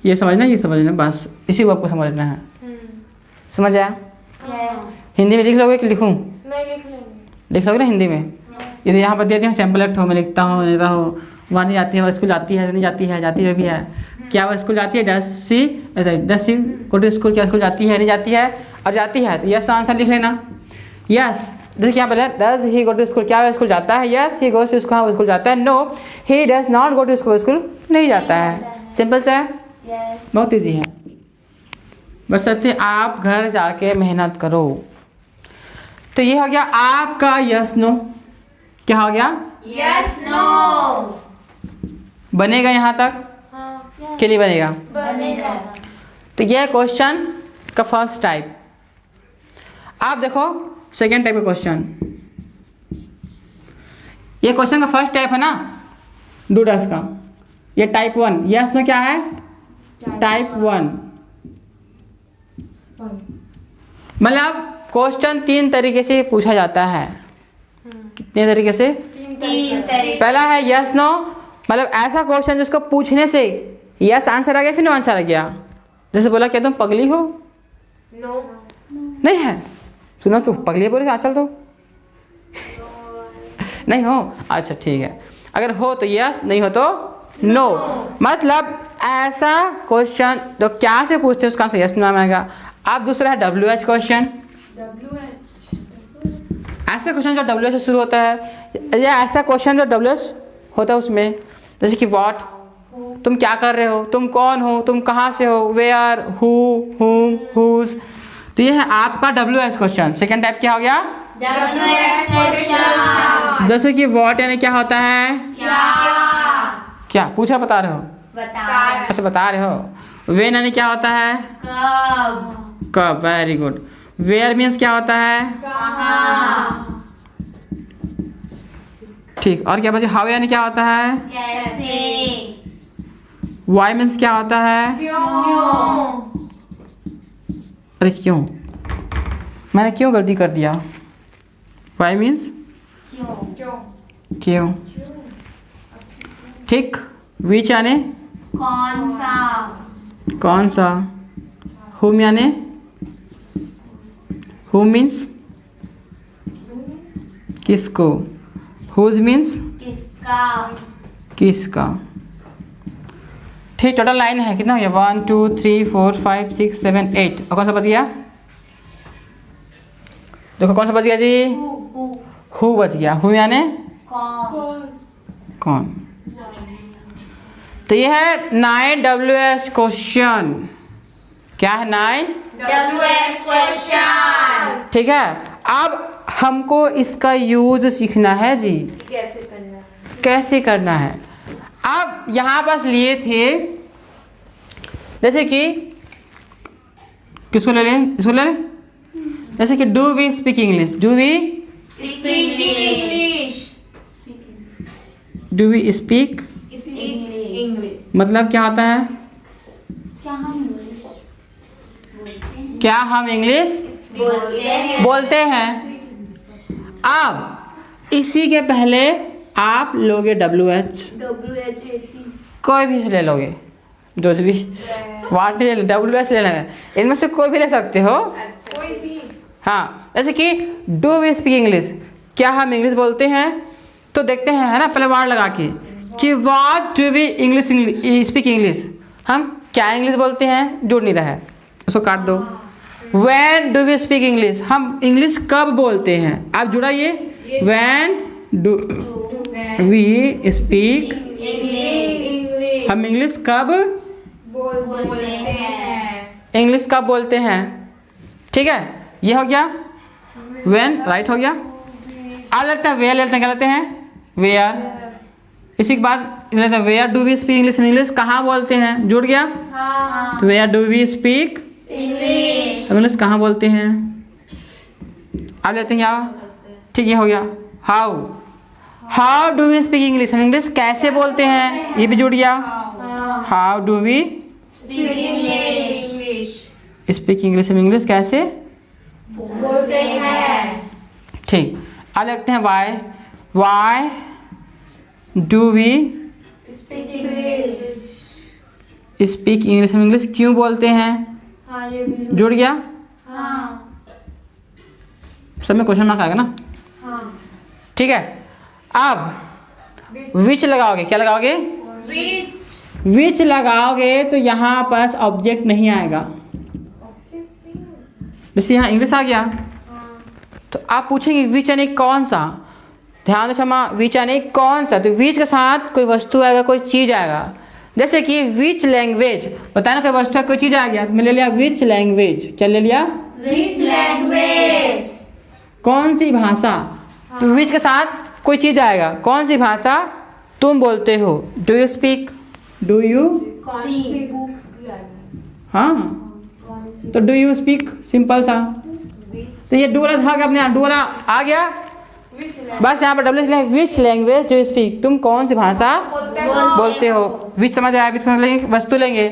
ये समझना, ये समझना, बस इसी को आपको समझना है। समझ आया? Yes. हिंदी में लिख लोगे कि लिखूं? मैं लिख लेंगे। लिख लोगे ना हिंदी में? ये तो यहाँ पर दिया हूँ सैम्पल एक्ट हो, मैं लिखता हूँ, नहीं रहो। वहाँ नहीं जाती है, वह स्कूल जाती है, नहीं जाती है, जाती है भी है। क्या वह स्कूल जाती है? Does she go to school, क्या स्कूल जाती है, नहीं जाती है, और जाती है तो यस तो आंसर लिख लेना। यस जैसे क्या बोला, does he go to school, क्या वह स्कूल जाता है? Yes he goes to school, हाँ वो स्कूल जाता है। No he does not go to school, school नहीं जाता है। सिंपल सा है, Yes. बहुत ईजी है। बस कहते आप घर जाके मेहनत करो। तो ये हो गया आपका यस नो। क्या हो गया? Yes. No. बनेगा यहाँ तक हाँ के लिए बनेगा। बनेगा. तो यह क्वेश्चन का फर्स्ट टाइप। आप देखो सेकेंड टाइप का क्वेश्चन। ये क्वेश्चन का फर्स्ट टाइप है ना, डू डस का। ये टाइप 1 यस नो क्या है? टाइप 1। मतलब क्वेश्चन 3 तरीके से पूछा जाता है। कितने तरीके से? 3 तरीके. पहला है यस नो, मतलब ऐसा क्वेश्चन जिसको पूछने से यस आंसर आ गया फिर नो आंसर आ गया। जैसे बोला क्या तुम पगली हो? नो नहीं है, सुनो तू पगली बोले आंसर तो नहीं हो, अच्छा ठीक है। अगर हो तो यस, नहीं हो तो नो। मतलब ऐसा क्वेश्चन जो क्या से पूछते हैं उसका आंसर यस नाम आएगा। अब दूसरा है WH क्वेश्चन। ऐसा क्वेश्चन जो WH से शुरू होता है, या ऐसा क्वेश्चन जो WH होता है उसमें, जैसे कि व्हाट, तुम क्या कर रहे हो, तुम कौन हो, तुम कहाँ से हो, वेयर, हु, हुम, हुज। तो ये है आपका WH क्वेश्चन। सेकेंड टाइप क्या हो गया? WH question. जैसे कि व्हाट यानी क्या होता है? क्या पूछ रहे हो, बता रहे हो? बता. अच्छा बता रहे हो। वेन यानी क्या होता है? कब. कब, वेरी गुड। वेयर मीन्स क्या होता है? कहाँ. ठीक, और क्या बचे? हाउ यानी क्या होता है? कैसे. वाई मीन्स क्या होता है? क्यों. अरे क्यों, मैंने क्यों गलती कर दिया? वाई मीन्स क्यों। ठीक, विच यानी कौन सा. कौन सा। हुम यानी हु मीन्स किसको। हुज मीन्स किसका. किसका। ठीक, टोटल 9 है। कितना हो गया? 1 2 3 4 5 6 7 8। और कौन सा बच गया? देखो कौन सा बच गया जी? हु बच गया। हु यानी कौन. कौन। तो ये है 9 WH क्वेश्चन। क्या है? 9 WH क्वेश्चन. ठीक है। अब हमको इसका यूज सीखना है जी, कैसे करना है? कैसे करना है। अब यहाँ पास लिए थे, जैसे कि किसको ले लें, इसको ले लें। जैसे कि do we speak English, do we English. Do we speak, English मतलब क्या होता है? क्या हम इंग्लिश बोलते हैं? क्या हम इंग्लिश बोलते हैं. बोलते हैं। अब इसी के पहले आप लोगे WH, कोई भी ले लोगे, जो भी वाट WH ले लेंगे, इनमें से कोई भी ले सकते हो। कोई भी हाँ, जैसे कि डू वी स्पीक इंग्लिश, क्या हम इंग्लिश बोलते हैं? तो देखते हैं, है ना, पहले वर्ड लगा के कि what do we English speak English. हम क्या इंग्लिश बोलते हैं? जुड़ नहीं रहा है, उसको काट दो। When do we speak English, हम इंग्लिश कब बोलते हैं? आप जुड़ाइए, when do we speak, English हम इंग्लिश कब बोलते हैं। इंग्लिश कब बोलते हैं? ठीक है, ये हो गया व्हेन, राइट हो गया। अब लगता है वेयर लेते हैं, क्या लेते हैं? वेयर। इसी के बाद लेते हैं where do we speak English, English कहाँ बोलते हैं? जुड़ गया, हाँ तो where do we speak English English कहाँ बोलते हैं? अब लेते हैं यहाँ, ठीक, ये हो गया how, how do we speak English, हम इंग्लिश कैसे बोलते हैं? ये भी जुड़ गया, how do we English speak English, हम इंग्लिश कैसे, बोलते हैं। ठीक। अब लिखते हैं why, why do we speak English, speak English, हम इंग्लिश क्यों बोलते हैं? हाँ ये भी जुड़ गया, हाँ सब में क्वेश्चन मार्क आएगा ना, हाँ ठीक है। अब विच लगाओगे, क्या लगाओगे? विच विच लगाओगे तो यहाँ पास ऑब्जेक्ट नहीं आएगा। जैसे यहाँ इंग्लिश आ गया तो आप पूछेंगे विच यानी कौन सा, ध्यान दो क्षमा, विच यानी कौन सा, तो विच के साथ कोई वस्तु आएगा, कोई चीज़ आएगा। जैसे कि विच लैंग्वेज, बताया ना कोई वस्तु है, कोई चीज़ आ गया, तो मैं ले लिया विच लैंग्वेज, क्या ले लिया? विच लैंग्वेज, कौन सी भाषा, तो विच के साथ कोई चीज़ आएगा, कौन सी भाषा तुम बोलते हो? Do you speak, do you, कौन सी बुक, हाँ, तो डू यू स्पीक, सिंपल सा। तो ये डू वाला था कि अपने डू वाला आ गया, बस यहाँ पर डब्ल्यू लिखा, विच लैंग्वेज डू यू स्पीक, तुम कौन सी भाषा बोलते हो? विच समझ आया, विच समझ लेंगे, वस्तु लेंगे,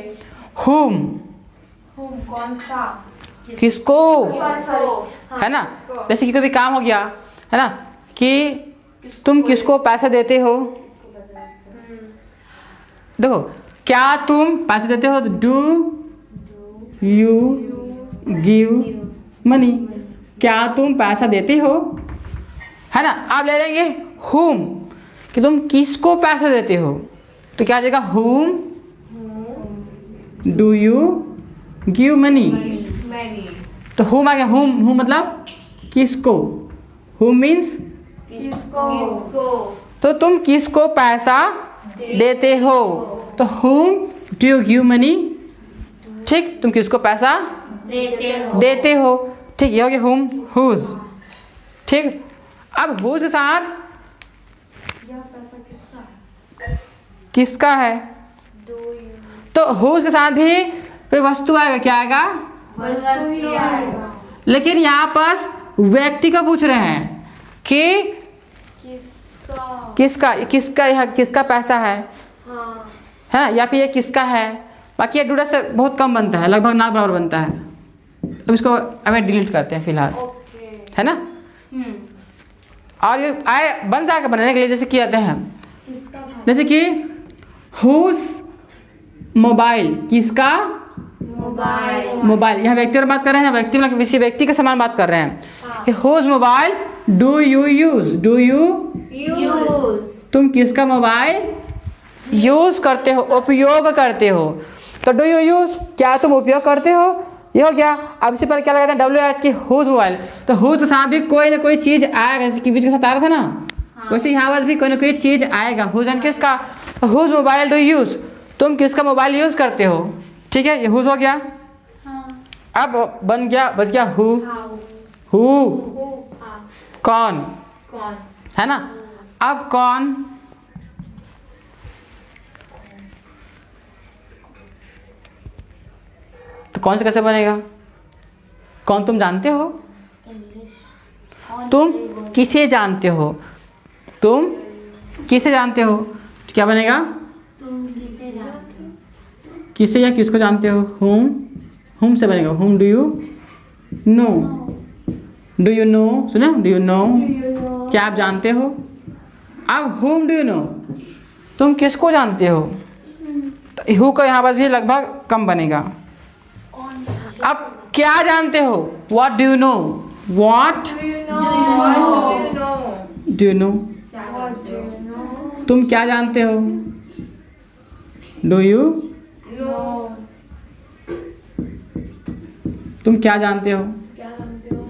हुम कौन सा, किसको, किसको, है ना। जैसे कि कोई भी काम हो गया, है ना, कि तुम किसको पैसा देते हो? देखो, क्या तुम पैसे देते हो? डू यू गिव मनी, क्या तुम पैसा देते हो, है ना। आप ले लेंगे हुम, कि तुम किसको पैसा देते हो, तो क्या आ जाएगा? हुम do you give money, many, तो हुम आ गया, हुम मतलब किसको, हुम मीन्स, किसको, किसको, तो तुम किसको पैसा देते हो, तो हुम डू यू गिव मनी, ठीक, तुम किसको पैसा देते हो, ठीक, ये हो गया हुम, हुज, ठीक। अब हुज के साथ किसका है, तो हुज के साथ भी कोई वस्तु आएगा, क्या आएगा? वस्तु आएगा, लेकिन यहाँ पास व्यक्ति को पूछ रहे हैं कि किसका, किसका, किसका, यह किसका पैसा है, हाँ है ना, या फिर ये किसका है। बाकी ये डूडा से बहुत कम बनता है, लगभग ना बराबर बनता है। अब इसको हमें डिलीट करते हैं फिलहाल, ओके, है ना। और ये आए बन जाएगा बनाने के लिए, जैसे किए जाते हैं, किसका, जैसे कि हुज मोबाइल, किसका मोबाइल, मोबाइल, यहाँ व्यक्ति पर बात कर रहे हैं, व्यक्ति मतलब किसी व्यक्ति के समान बात कर रहे हैं कि whose mobile do you use, do you use, तुम किसका मोबाइल यूज करते हो, उपयोग करते हो, तो डू यू यूज, क्या तुम उपयोग करते हो, ये हो गया। अब इसी पर क्या लगाते हैं? डब्ल्यू एच की हुज मोबाइल, तो हुज के साथ भी कोई ना कोई चीज आएगा, जैसे कि बीच के साथ आ रहा था ना, वैसे यहाँ पर भी कोई ना कोई चीज आएगा। हुज एंड किसका, हुज मोबाइल डू यूज, तुम किसका मोबाइल यूज करते हो, ठीक है, ये हुज हो गया। अब बन गया, बच गया हु, हु कौन, कौन, है ना। अब कौन, तो कौन से कैसे बनेगा? कौन तुम जानते हो, तुम किसे जानते हो, तुम किसे जानते हो, तो क्या बनेगा? तुम किसे जानते हो? किसे या किसको जानते हो? हुम से बनेगा, हुम do you no, do you no, सुना, डू यू नो, क्या आप जानते हो। अब हुम डू यू नो, तुम किसको जानते हो, तो हु का यहाँ पर भी लगभग कम बनेगा। अब क्या जानते हो, what do you know, what know, do you know? What do you know? तुम क्या जानते हो? Do you? No. तुम क्या जानते हो? क्या जानते हो?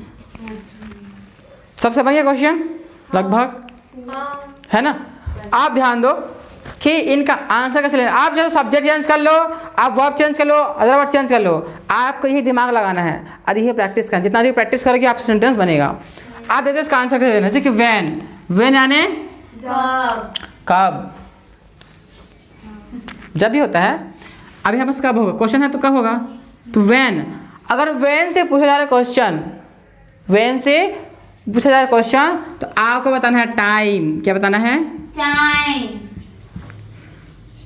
सबसे बढ़िया क्वेश्चन लगभग, हाँ. है ना? आप ध्यान दो कि इनका आंसर कैसे लेना। आप जो सब्जेक्ट चेंज कर लो, आप वर्ब चेंज कर लो, अदर वर्ड चेंज कर लो, आपको यही दिमाग लगाना है और यही प्रैक्टिस करना। जितना भी प्रैक्टिस करोगे आपसे सेंटेंस बनेगा। आप देखते हो इसका आंसर कैसे देना, जैसे कि वैन यानी Dog. कब, जब भी होता है। अभी यहाँ पास कब होगा, क्वेश्चन है तो कब होगा, तो वैन। अगर वैन से पूछा जा रहा है क्वेश्चन, वैन से पूछा जा रहा है क्वेश्चन, तो आपको बताना है टाइम। क्या बताना है? Time.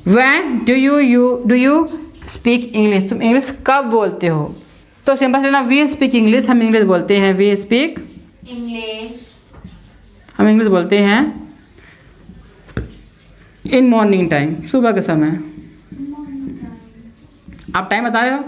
When do you speak English? तुम इंग्लिश कब बोलते हो? तो सिंपल से लेना, वी स्पीक इंग्लिश, हम इंग्लिश बोलते हैं। We speak, English. हम इंग्लिश बोलते हैं इन मॉर्निंग टाइम, सुबह के समय। आप टाइम बता रहे हो,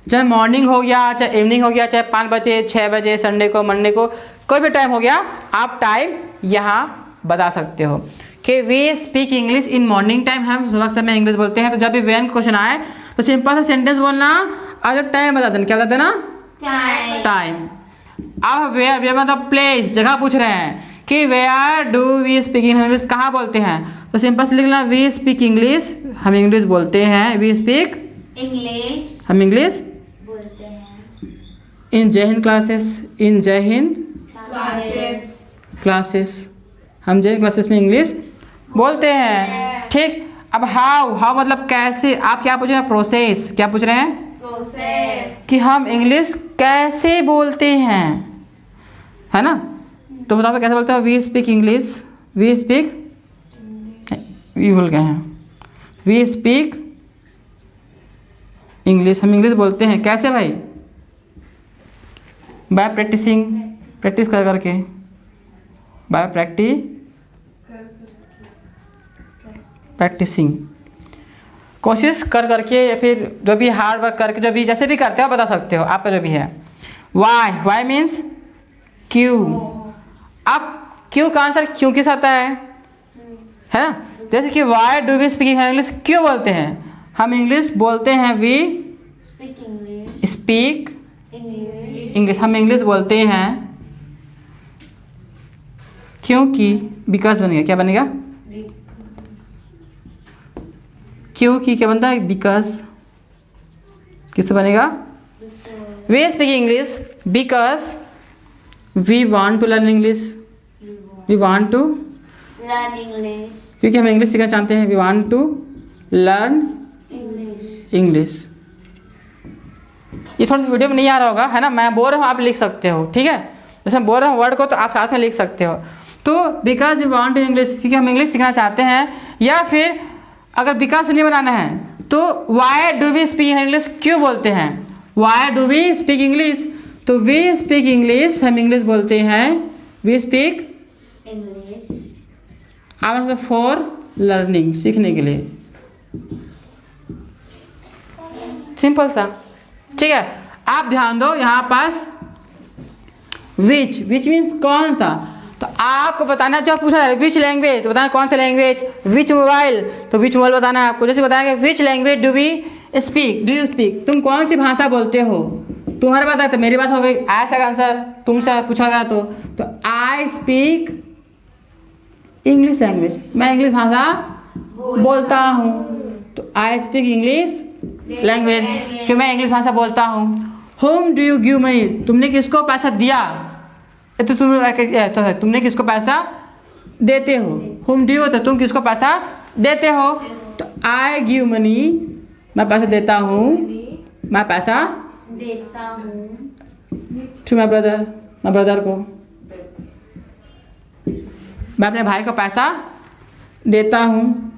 चाहे मॉर्निंग हो गया, चाहे इवनिंग हो गया, चाहे 5 बजे, 6 बजे, संडे को, मंडे को, कोई भी टाइम हो गया, आप टाइम यहाँ बता सकते हो कि we speak English in morning time, हम सुबह के समय इंग्लिश बोलते हैं। तो जब भी वैन क्वेश्चन आए तो सिंपल सा सेंटेंस बोलना और टाइम बता देना। क्या बता देना? Time. टाइम। अब वेयर मतलब प्लेस, जगह पूछ रहे हैं कि where do we speak English, कहाँ बोलते हैं, तो सिंपल से लिखना वी स्पीक इंग्लिश, हम इंग्लिश बोलते हैं। We speak, English. हम इंग्लिश बोलते हैं. इन जय हिंद क्लासेस, इन जय हिंद Classes. क्लासेस, हम जय हिंद क्लासेस में इंग्लिश बोलते हैं। ठीक। अब हाउ मतलब कैसे। आप क्या पूछ रहे हैं? प्रोसेस। क्या पूछ रहे हैं? Process. कि हम इंग्लिश कैसे बोलते हैं, है ना? तो बताओ कैसे बोलते हैं? We speak English, we speak, we भूल गए हैं, वी स्पीक इंग्लिश, हम इंग्लिश बोलते हैं। कैसे भाई? बाय प्रैक्टिसिंग, प्रैक्टिस कर करके, बाय प्रैक्टिसिंग, कोशिश कर करके, या फिर जो भी हार्ड वर्क करके, जो भी जैसे भी करते हो बता सकते हो आपका जो भी है। वाई मीन्स क्यों। अब क्यों का आंसर क्यों के साथ है ना? जैसे कि why do we speak English, क्यों बोलते हैं हम इंग्लिश बोलते हैं? We Speak English. Speak English. English, हम इंग्लिश बोलते हैं क्योंकि, बिकॉज बनेगा। क्या बनेगा? क्योंकि क्या बनता है? बिकॉज। किससे बनेगा? We speak English because we want to learn English, we want to, Learn English. क्योंकि हम इंग्लिश सीखना चाहते हैं। We want to learn English. English. ये थोड़ा सा वीडियो में नहीं आ रहा होगा, है ना? मैं बोल रहा हूँ, आप लिख सकते हो। ठीक है, जैसे मैं बोल रहा हूँ वर्ड को, तो आप साथ में लिख सकते हो। तो बिकॉज वी वांट इंग्लिश, क्योंकि हम इंग्लिश सीखना चाहते हैं। या फिर अगर बिकॉज नहीं बनाना है तो why do we speak English, क्यों बोलते हैं? Why do we speak English, तो वी स्पीक इंग्लिश, हम इंग्लिश बोलते हैं। We speak English. मतलब फॉर लर्निंग, सीखने के लिए। सिंपल सा। ठीक है, आप ध्यान दो यहाँ पास विच मीन्स कौन सा। तो आपको बताना जो पूछा जा रहा है विच लैंग्वेज, तो बताना कौन सा लैंग्वेज। विच मोबाइल, तो विच मोबाइल बताना है आपको। जैसे बताएंगे which language do we speak, do you speak, तुम कौन सी भाषा बोलते हो। तुम्हारी बात है तो मेरी बात हो गई, ऐसा का आंसर तुमसे पूछा गया तो आई स्पीक इंग्लिश लैंग्वेज, मैं इंग्लिश भाषा बोलता हूँ। तो आई स्पीक इंग्लिश लैंग्वेज, कि मैं इंग्लिश भाषा बोलता हूँ। Home do you give money, तुमने किसको पैसा दिया, तो तुमने किसको पैसा देते हो। होम डू, तो तुम किसको पैसा देते हो। तो आई गिव मनी, मैं पैसा देता हूँ, मैं पैसा देता हूँ। टू माई ब्रदर, मैं ब्रदर को, मैं अपने भाई को पैसा देता हूँ।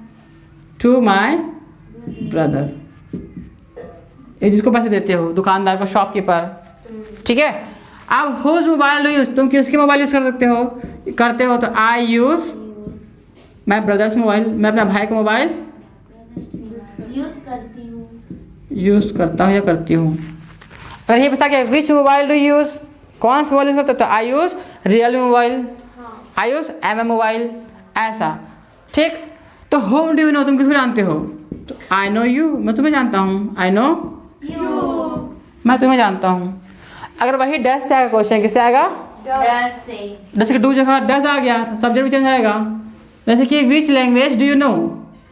टू माई ब्रदर, ये जिसको पैसे देते हो, दुकानदार को, शॉपकीपर। ठीक है। अब हुज मोबाइल डू यूज, तुम किसके मोबाइल यूज़ कर सकते हो, करते हो। तो I use my brothers mobile, मैं अपना भाई का मोबाइल यूज करती हूँ। यूज़ करता हूँ या करती हूँ। अगर ये बता के विच मोबाइल डू यूज़, कौन सा मोबाइल यूज़ करते हो, तो I use real mobile, Ayush M mobile, ऐसा। ठीक, तो होम डू यू नो, तुम किसको जानते हो? तो आई नो यू, मैं तुम्हें जानता हूँ। आई नो यू, मैं तुम्हें जानता हूँ। अगर वही डस से आएगा क्वेश्चन, किससे आएगा? डस से। जैसे कि डू जगह डस आ गया तो सब्जेक्ट भी चेंज आएगा। जैसे कि विच लैंग्वेज डू यू नो,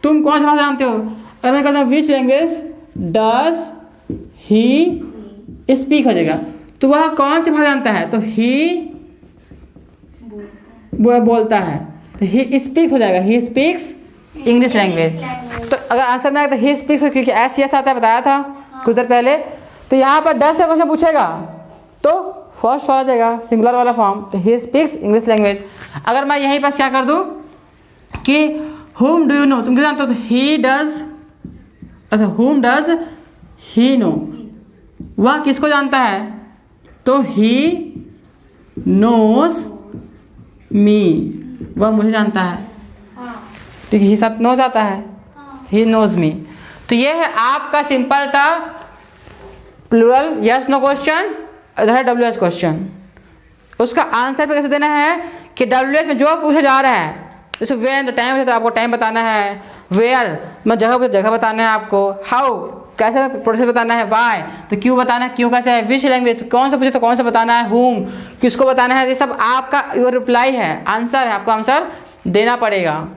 तुम कौन सा भाषा जानते हो? अगर मैं कहता हूँ which language does he speak हो जाएगा, तो वह कौन सी भाषा जानता है? तो ही वो बोलता है, तो ही स्पीक्स हो जाएगा, ही स्पीक्स इंग्लिश लैंग्वेज। तो अगर आंसर में आएगा तो ही स्पीक्स, क्योंकि एस यस आता है, बताया था कुछ देर पहले। तो यहाँ पर डस से क्वेश्चन पूछेगा तो फर्स्ट वाला जाएगा सिंगुलर वाला फॉर्म, तो ही स्पीक्स इंग्लिश लैंग्वेज। अगर मैं यहीं पर क्या कर दूँ कि होम डू यू नो, तुम क्या जानते हो? तो ही डज, अच्छा होम डज ही नो, वह किसको जानता है? तो ही नोज मी, वह मुझे जानता है। ठीक है, ही साथ नोज आता है, ही नोज मी। तो ये है आपका सिंपल सा प्लूरल यस नो क्वेश्चन, इधर है डब्ल्यू एच क्वेश्चन। उसका आंसर पे कैसे देना है कि डब्ल्यू एच में जो पूछा जा रहा है, जैसे वेन तो टाइम है तो आपको टाइम बताना है, वेयर मैं जगह बताना है आपको, हाउ कैसे प्रोसेस बताना है, वाई तो क्यों बताना है, क्यों कैसे है, विच लैंग्वेज तो कौन सा पूछे तो कौन सा बताना है, होम किसको बताना है, ये सब आपका योर रिप्लाई है, आंसर है, आपको आंसर देना पड़ेगा।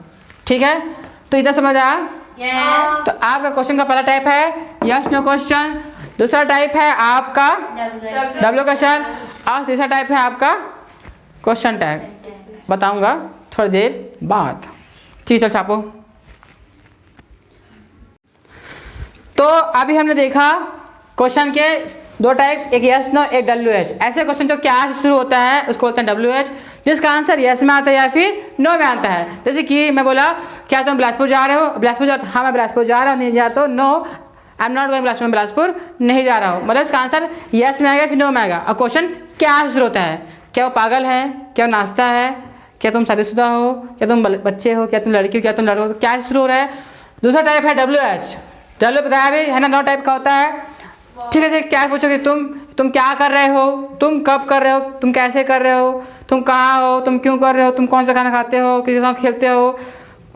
ठीक है, तो इधर समझ आया? यस। तो आपका क्वेश्चन का पहला टाइप है यस नो क्वेश्चन, दूसरा टाइप है आपका डब्ल्यू क्वेश्चन, और तीसरा टाइप है आपका क्वेश्चन टैग। बताऊंगा थोड़ी देर बाद। ठीक है, चल छापो। तो अभी हमने देखा क्वेश्चन के दो टाइप, एक यस नो एक डब्ल्यू एच। ऐसे क्वेश्चन जो क्या से शुरू होता है उसको बोलते हैं डब्ल्यू एच, जिसका आंसर यस में आता है या फिर नो में आता है। जैसे कि मैं बोला क्या तुम बिलासपुर जा रहे हो, बिलासपुर जा, हाँ मैं बिलासपुर जा रहा हूँ, नहीं जा तो no I am not going Bilaspur, मैं बिलासपुर नहीं जा रहा हूँ। मतलब इसका आंसर यस में आएगा फिर नो में आएगा। और क्वेश्चन क्या से शुरू होता है? क्या वो पागल है, क्या वो नाश्ता है, क्या तुम शादीशुदा हो, क्या तुम बच्चे हो, क्या तुम लड़की हो, क्या तुम लड़का हो, क्या से शुरू हो रहा है? दूसरा टाइप है डब्ल्यू एच, डब्ल्यू बताया भी है ना, 9 टाइप का होता है। ठीक है, क्या पूछोगे? तुम क्या कर रहे हो, तुम कब कर रहे हो, तुम कैसे कर रहे हो, तुम कहाँ हो, तुम क्यों कर रहे हो, तुम कौन सा खाना खाते हो, किसके साथ खेलते हो,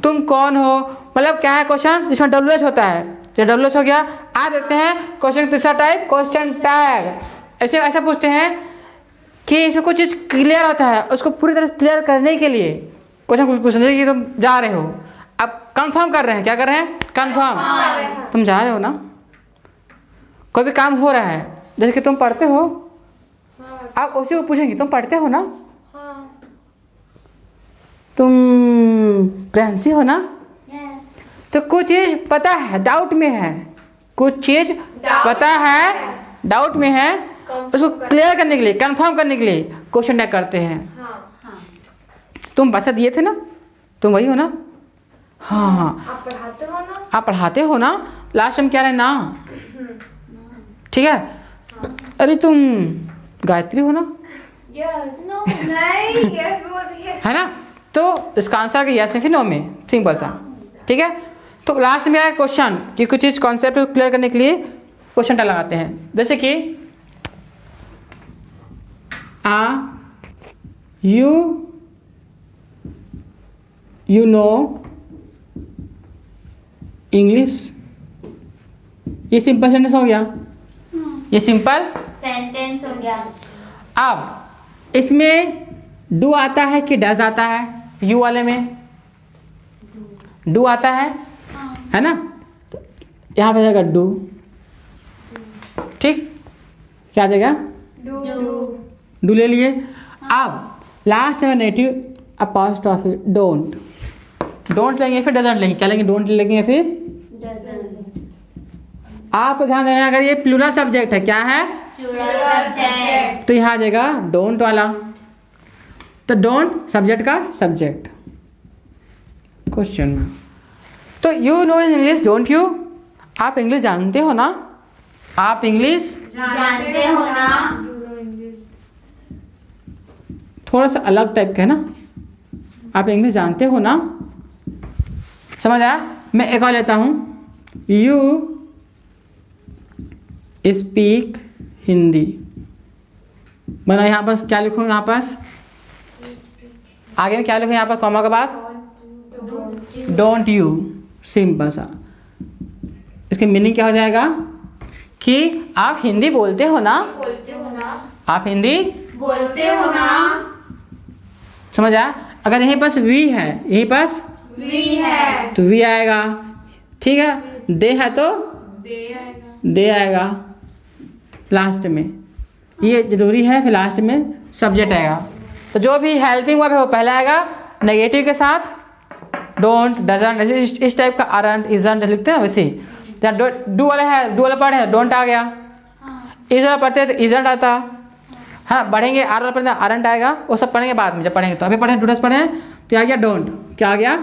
तुम कौन हो, मतलब क्या है क्वेश्चन जिसमें डब्ल्यू एच होता है। तो डब्ल्यू एच हो गया। आ देते हैं क्वेश्चन तीसरा टाइप क्वेश्चन टैग। ऐसे ऐसा पूछते हैं कि इसमें कुछ चीज़ क्लियर होता है, उसको पूरी तरह क्लियर करने के लिए क्वेश्चन पूछने कि तुम जा रहे हो, अब कंफर्म कर रहे हैं, क्या कर रहे हैं? कंफर्म, तुम जा रहे हो ना, कोई भी काम हो रहा है, जैसे कि तुम पढ़ते हो, आप उसी को पूछेंगे तुम पढ़ते हो ना, तुम प्रेंसी हो ना, यस। तो कुछ चीज़ पता है डाउट में है, कुछ चीज़ पता है डाउट में है, उसको क्लियर करने के लिए, कंफर्म करने के लिए क्वेश्चन टैग करते हैं। तुम पैसा दिए थे ना, तुम वही हो ना, हाँ हाँ आप पढ़ाते हो ना, आप पढ़ाते हो ना, लास्ट टाइम क्या रहे ना, ठीक है। अरे तुम गायत्री हो ना, यस नो नहीं यस बोल रही है ना, तो इसका आंसर यस में फिर नो में, सिंपल सा। ठीक है, तो लास्ट में आया क्वेश्चन कि कुछ चीज़ कॉन्सेप्ट को क्लियर करने के लिए क्वेश्चन टैग लगाते हैं। जैसे कि यू नो इंग्लिश, ये सिंपल सेंटेंस हो गया, ये सिंपल सेंटेंस हो गया। अब इसमें डू आता है कि डज आता है? यू वाले में डू आता है ना, तो यहाँ पे जाएगा डू। ठीक, क्या आ जाएगा? डू ले लिए। अब लास्ट में नेटिव अपोस्ट्रोफी डोंट, डोंट लेंगे फिर डजंट लेंगे, क्या लेंगे? डोंट लेंगे फिर डजंट। आपको ध्यान देना, अगर ये प्लूरल सब्जेक्ट है, क्या है? Plural subject. तो यहाँ आ जाएगा डोंट वाला, तो डोंट सब्जेक्ट का सब्जेक्ट क्वेश्चन में। तो you know in English don't you, आप इंग्लिश जानते हो ना, आप इंग्लिश जानते हो ना, थोड़ा सा अलग टाइप का है ना, आप इंग्लिश जानते हो ना, समझ आया? मैं एक और लेता हूँ, यू स्पीक हिंदी, बना यहाँ पास क्या लिखूँ? यहाँ पास आगे में क्या लिखो यहाँ पर कॉमा के बाद? डोंट यू, सिंपल सा। इसकी मीनिंग क्या हो जाएगा कि आप हिंदी बोलते हो ना, बोलते हो ना, आप हिंदी बोलते हो ना, समझ आया? अगर यहीं पास वी है, यहीं पास वी है, तो वी आएगा, ठीक है। दे है तो दे आएगा, दे आएगा लास्ट में, ये जरूरी है। फिर लास्ट में सब्जेक्ट आएगा। तो जो भी हेल्पिंग वर्ब है वो पहले आएगा नेगेटिव के साथ, डोंट, डजंट, इस टाइप का आरंट, इजंट लिखते हैं वैसे। जहाँ डू वाला है, डू वाला पढ़े है डोंट आ गया, इज वाला पढ़ते हैं तो इजंट आता। हाँ बढ़ेंगे, आर वाला पढ़ते हैं आरंट आएगा, वो सब पढ़ेंगे बाद में जब पढ़ेंगे। तो अभी पढ़े डूडस पढ़े तो आ गया डोंट, क्या आ गया?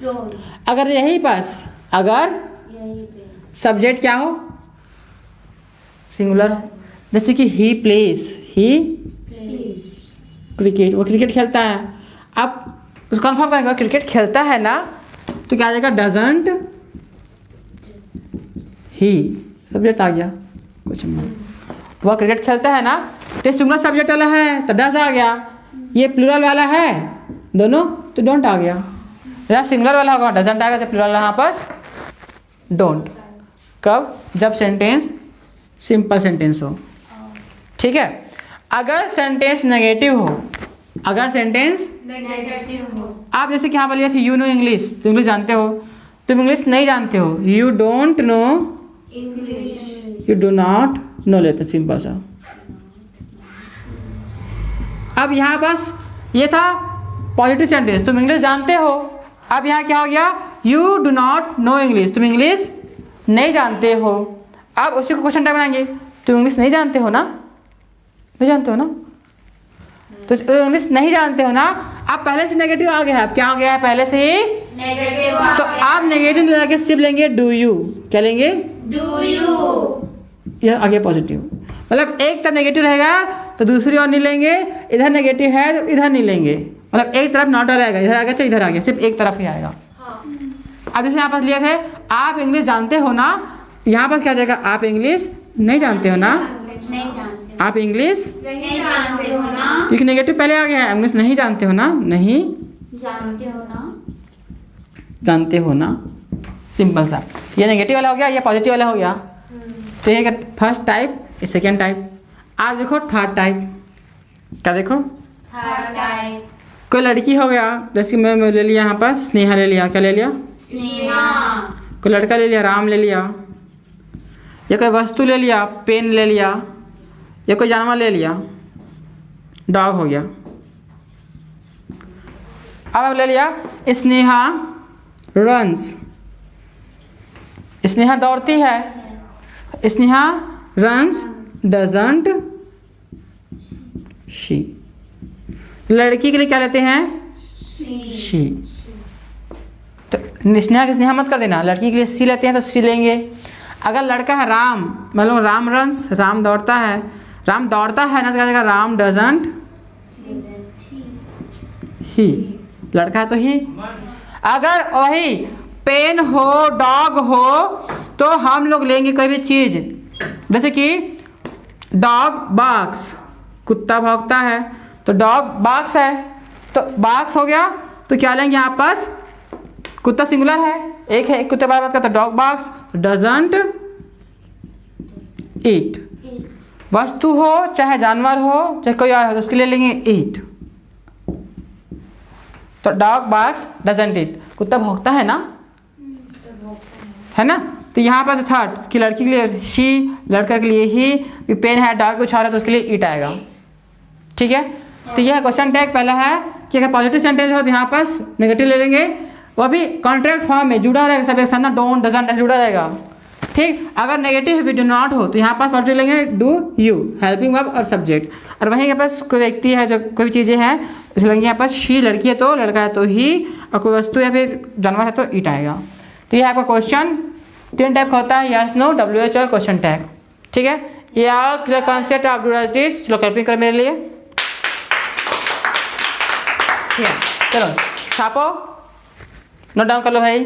डोंट, अगर यही पास अगर यही पे सब्जेक्ट क्या हो, सिंगुलर, जैसे कि ही प्लेस, ही प्लीज, क्रिकेट, वो क्रिकेट खेलता है। अब उसको कन्फर्म करेंगे क्रिकेट खेलता है ना, तो क्या आ जाएगा? डजंट ही, सब्जेक्ट आ गया कुछ नहीं। वह क्रिकेट खेलता है ना, तो सिंगुलर सब्जेक्ट वाला है तो डज आ गया, ये प्लूरल वाला है दोनों तो डोंट आ गया। जहाँ सिंगुलर वाला होगा डजंट आएगा, जब प्लूरल वाला यहाँ पास डोंट। कब? जब सेंटेंस सिंपल सेंटेंस हो, ठीक है। अगर सेंटेंस नेगेटिव हो, अगर सेंटेंस नेगेटिव हो, आप जैसे कि यहाँ पर लिया था यू नो इंग्लिश, तुम इंग्लिश जानते हो, तुम इंग्लिश नहीं जानते हो, you don't know, English, you do not know लेते, सिंपल सा। अब यहाँ बस ये था पॉजिटिव सेंटेंस, तुम इंग्लिश जानते हो। अब यहाँ क्या हो गया? You do not know English, तुम इंग्लिश नहीं जानते हो। अब उसी को क्वेश्चन टाइप बनाएंगे, तुम इंग्लिश नहीं जानते हो ना, नहीं जानते हो ना, तो इंग्लिश नहीं जानते हो ना। अब पहले से नेगेटिव आ गया है, अब क्या हो गया है? पहले से ही, नेगेटिव, तो आप नेगेटिव लगा सिर्फ लेंगे डू यू, क्या लेंगे? डू यू, यह आगे पॉजिटिव, मतलब एक तरफ नेगेटिव रहेगा तो दूसरी और नहीं लेंगे, इधर नेगेटिव है तो इधर नहीं लेंगे, मतलब एक तरफ नॉट रहेगा, इधर आ गया तो इधर आ गया, सिर्फ एक तरफ ही आएगा। अब जैसे यहाँ पास लिए थे आप इंग्लिश जानते हो ना, यहाँ पर क्या जाएगा? आप इंग्लिश नहीं जानते हो ना, नहीं जानते, आप इंग्लिश, नहीं जानते हो ना, क्योंकि नेगेटिव पहले आ गया है, इंग्लिश नहीं जानते हो ना, नहीं जानते हो ना, जानते हो ना, सिंपल सा। ये नेगेटिव वाला हो गया, ये पॉजिटिव वाला हो गया। तो ये फर्स्ट टाइप, ये सेकेंड टाइप। आप देखो थर्ड टाइप, क्या देखो? थर्ड टाइप, कोई लड़की हो गया, जैसे मैं ले लिया यहाँ पर स्नेहा ले लिया, क्या ले लिया? स्नेहा, कोई लड़का ले लिया राम ले लिया, या कोई वस्तु ले लिया पेन ले लिया, या कोई जानवर ले लिया डॉग हो गया। अब हम ले लिया स्नेहा रन्स, स्नेहा दौड़ती है, स्नेहा रन्स डजंट शी। लड़की के लिए क्या लेते हैं? शी। तो स्नेहा की स्नेहा मत कर देना, लड़की के लिए सी लेते हैं तो सी लेंगे। अगर लड़का है राम, मतलब राम रन्स, राम दौड़ता है, राम दौड़ता है ना तो क्या जाएगा? राम डजंट ही, लड़का है तो ही। अगर वही पेन हो डॉग हो तो हम लोग लेंगे कोई भी चीज़, जैसे कि डॉग बाक्स, कुत्ता भौंकता है तो डॉग बाक्स है, तो बाक्स हो गया तो क्या लेंगे? यहाँ पास कुत्ता सिंगुलर है, एक है, एक कुत्ते बारे बात करता है, डॉग बाक्स डजंट ईट। वस्तु हो चाहे जानवर हो चाहे कोई और हो तो उसके लिए लेंगे ईट, तो डॉग बाक्स डजंट ईट, कुत्ता भौंकता है ना, है ना। तो यहाँ पर थर्ड कि लड़की के लिए शी, लड़का के लिए ही, पेन है डॉग कुछ आ रहा है तो उसके लिए ईट आएगा, ठीक है। तो यह क्वेश्चन टैग पहला है कि अगर पॉजिटिव सेंटेंस हो तो यहाँ पास नेगेटिव ले लेंगे, वो भी कॉन्ट्रैक्ट फॉर्म में जुड़ा रहेगा, सब एक साथ ना डोंट डजंट जुड़ा रहेगा, ठीक। अगर नेगेटिव भी डू नॉट हो तो यहाँ पास पॉजिटिव लेंगे डू यू, हेल्पिंग वर्ब और सब्जेक्ट। और वहीं के पास कोई व्यक्ति है जो कोई भी चीज़ें हैं उसे लेंगे यहाँ पास शी, लड़की है तो, लड़का है तो ही, और कोई वस्तु या फिर जानवर है तो ईट आएगा। तो यह आपका क्वेश्चन 3 टाइप का होता है, यस नो WH और क्वेश्चन टैग, ठीक है। ये आर क्लियर कॉन्सेप्ट आप डू दिस, चलो कल्पिंग कर मेरे लिए, ठीक है। चलो छापो, नोट डाउन कर लो भाई।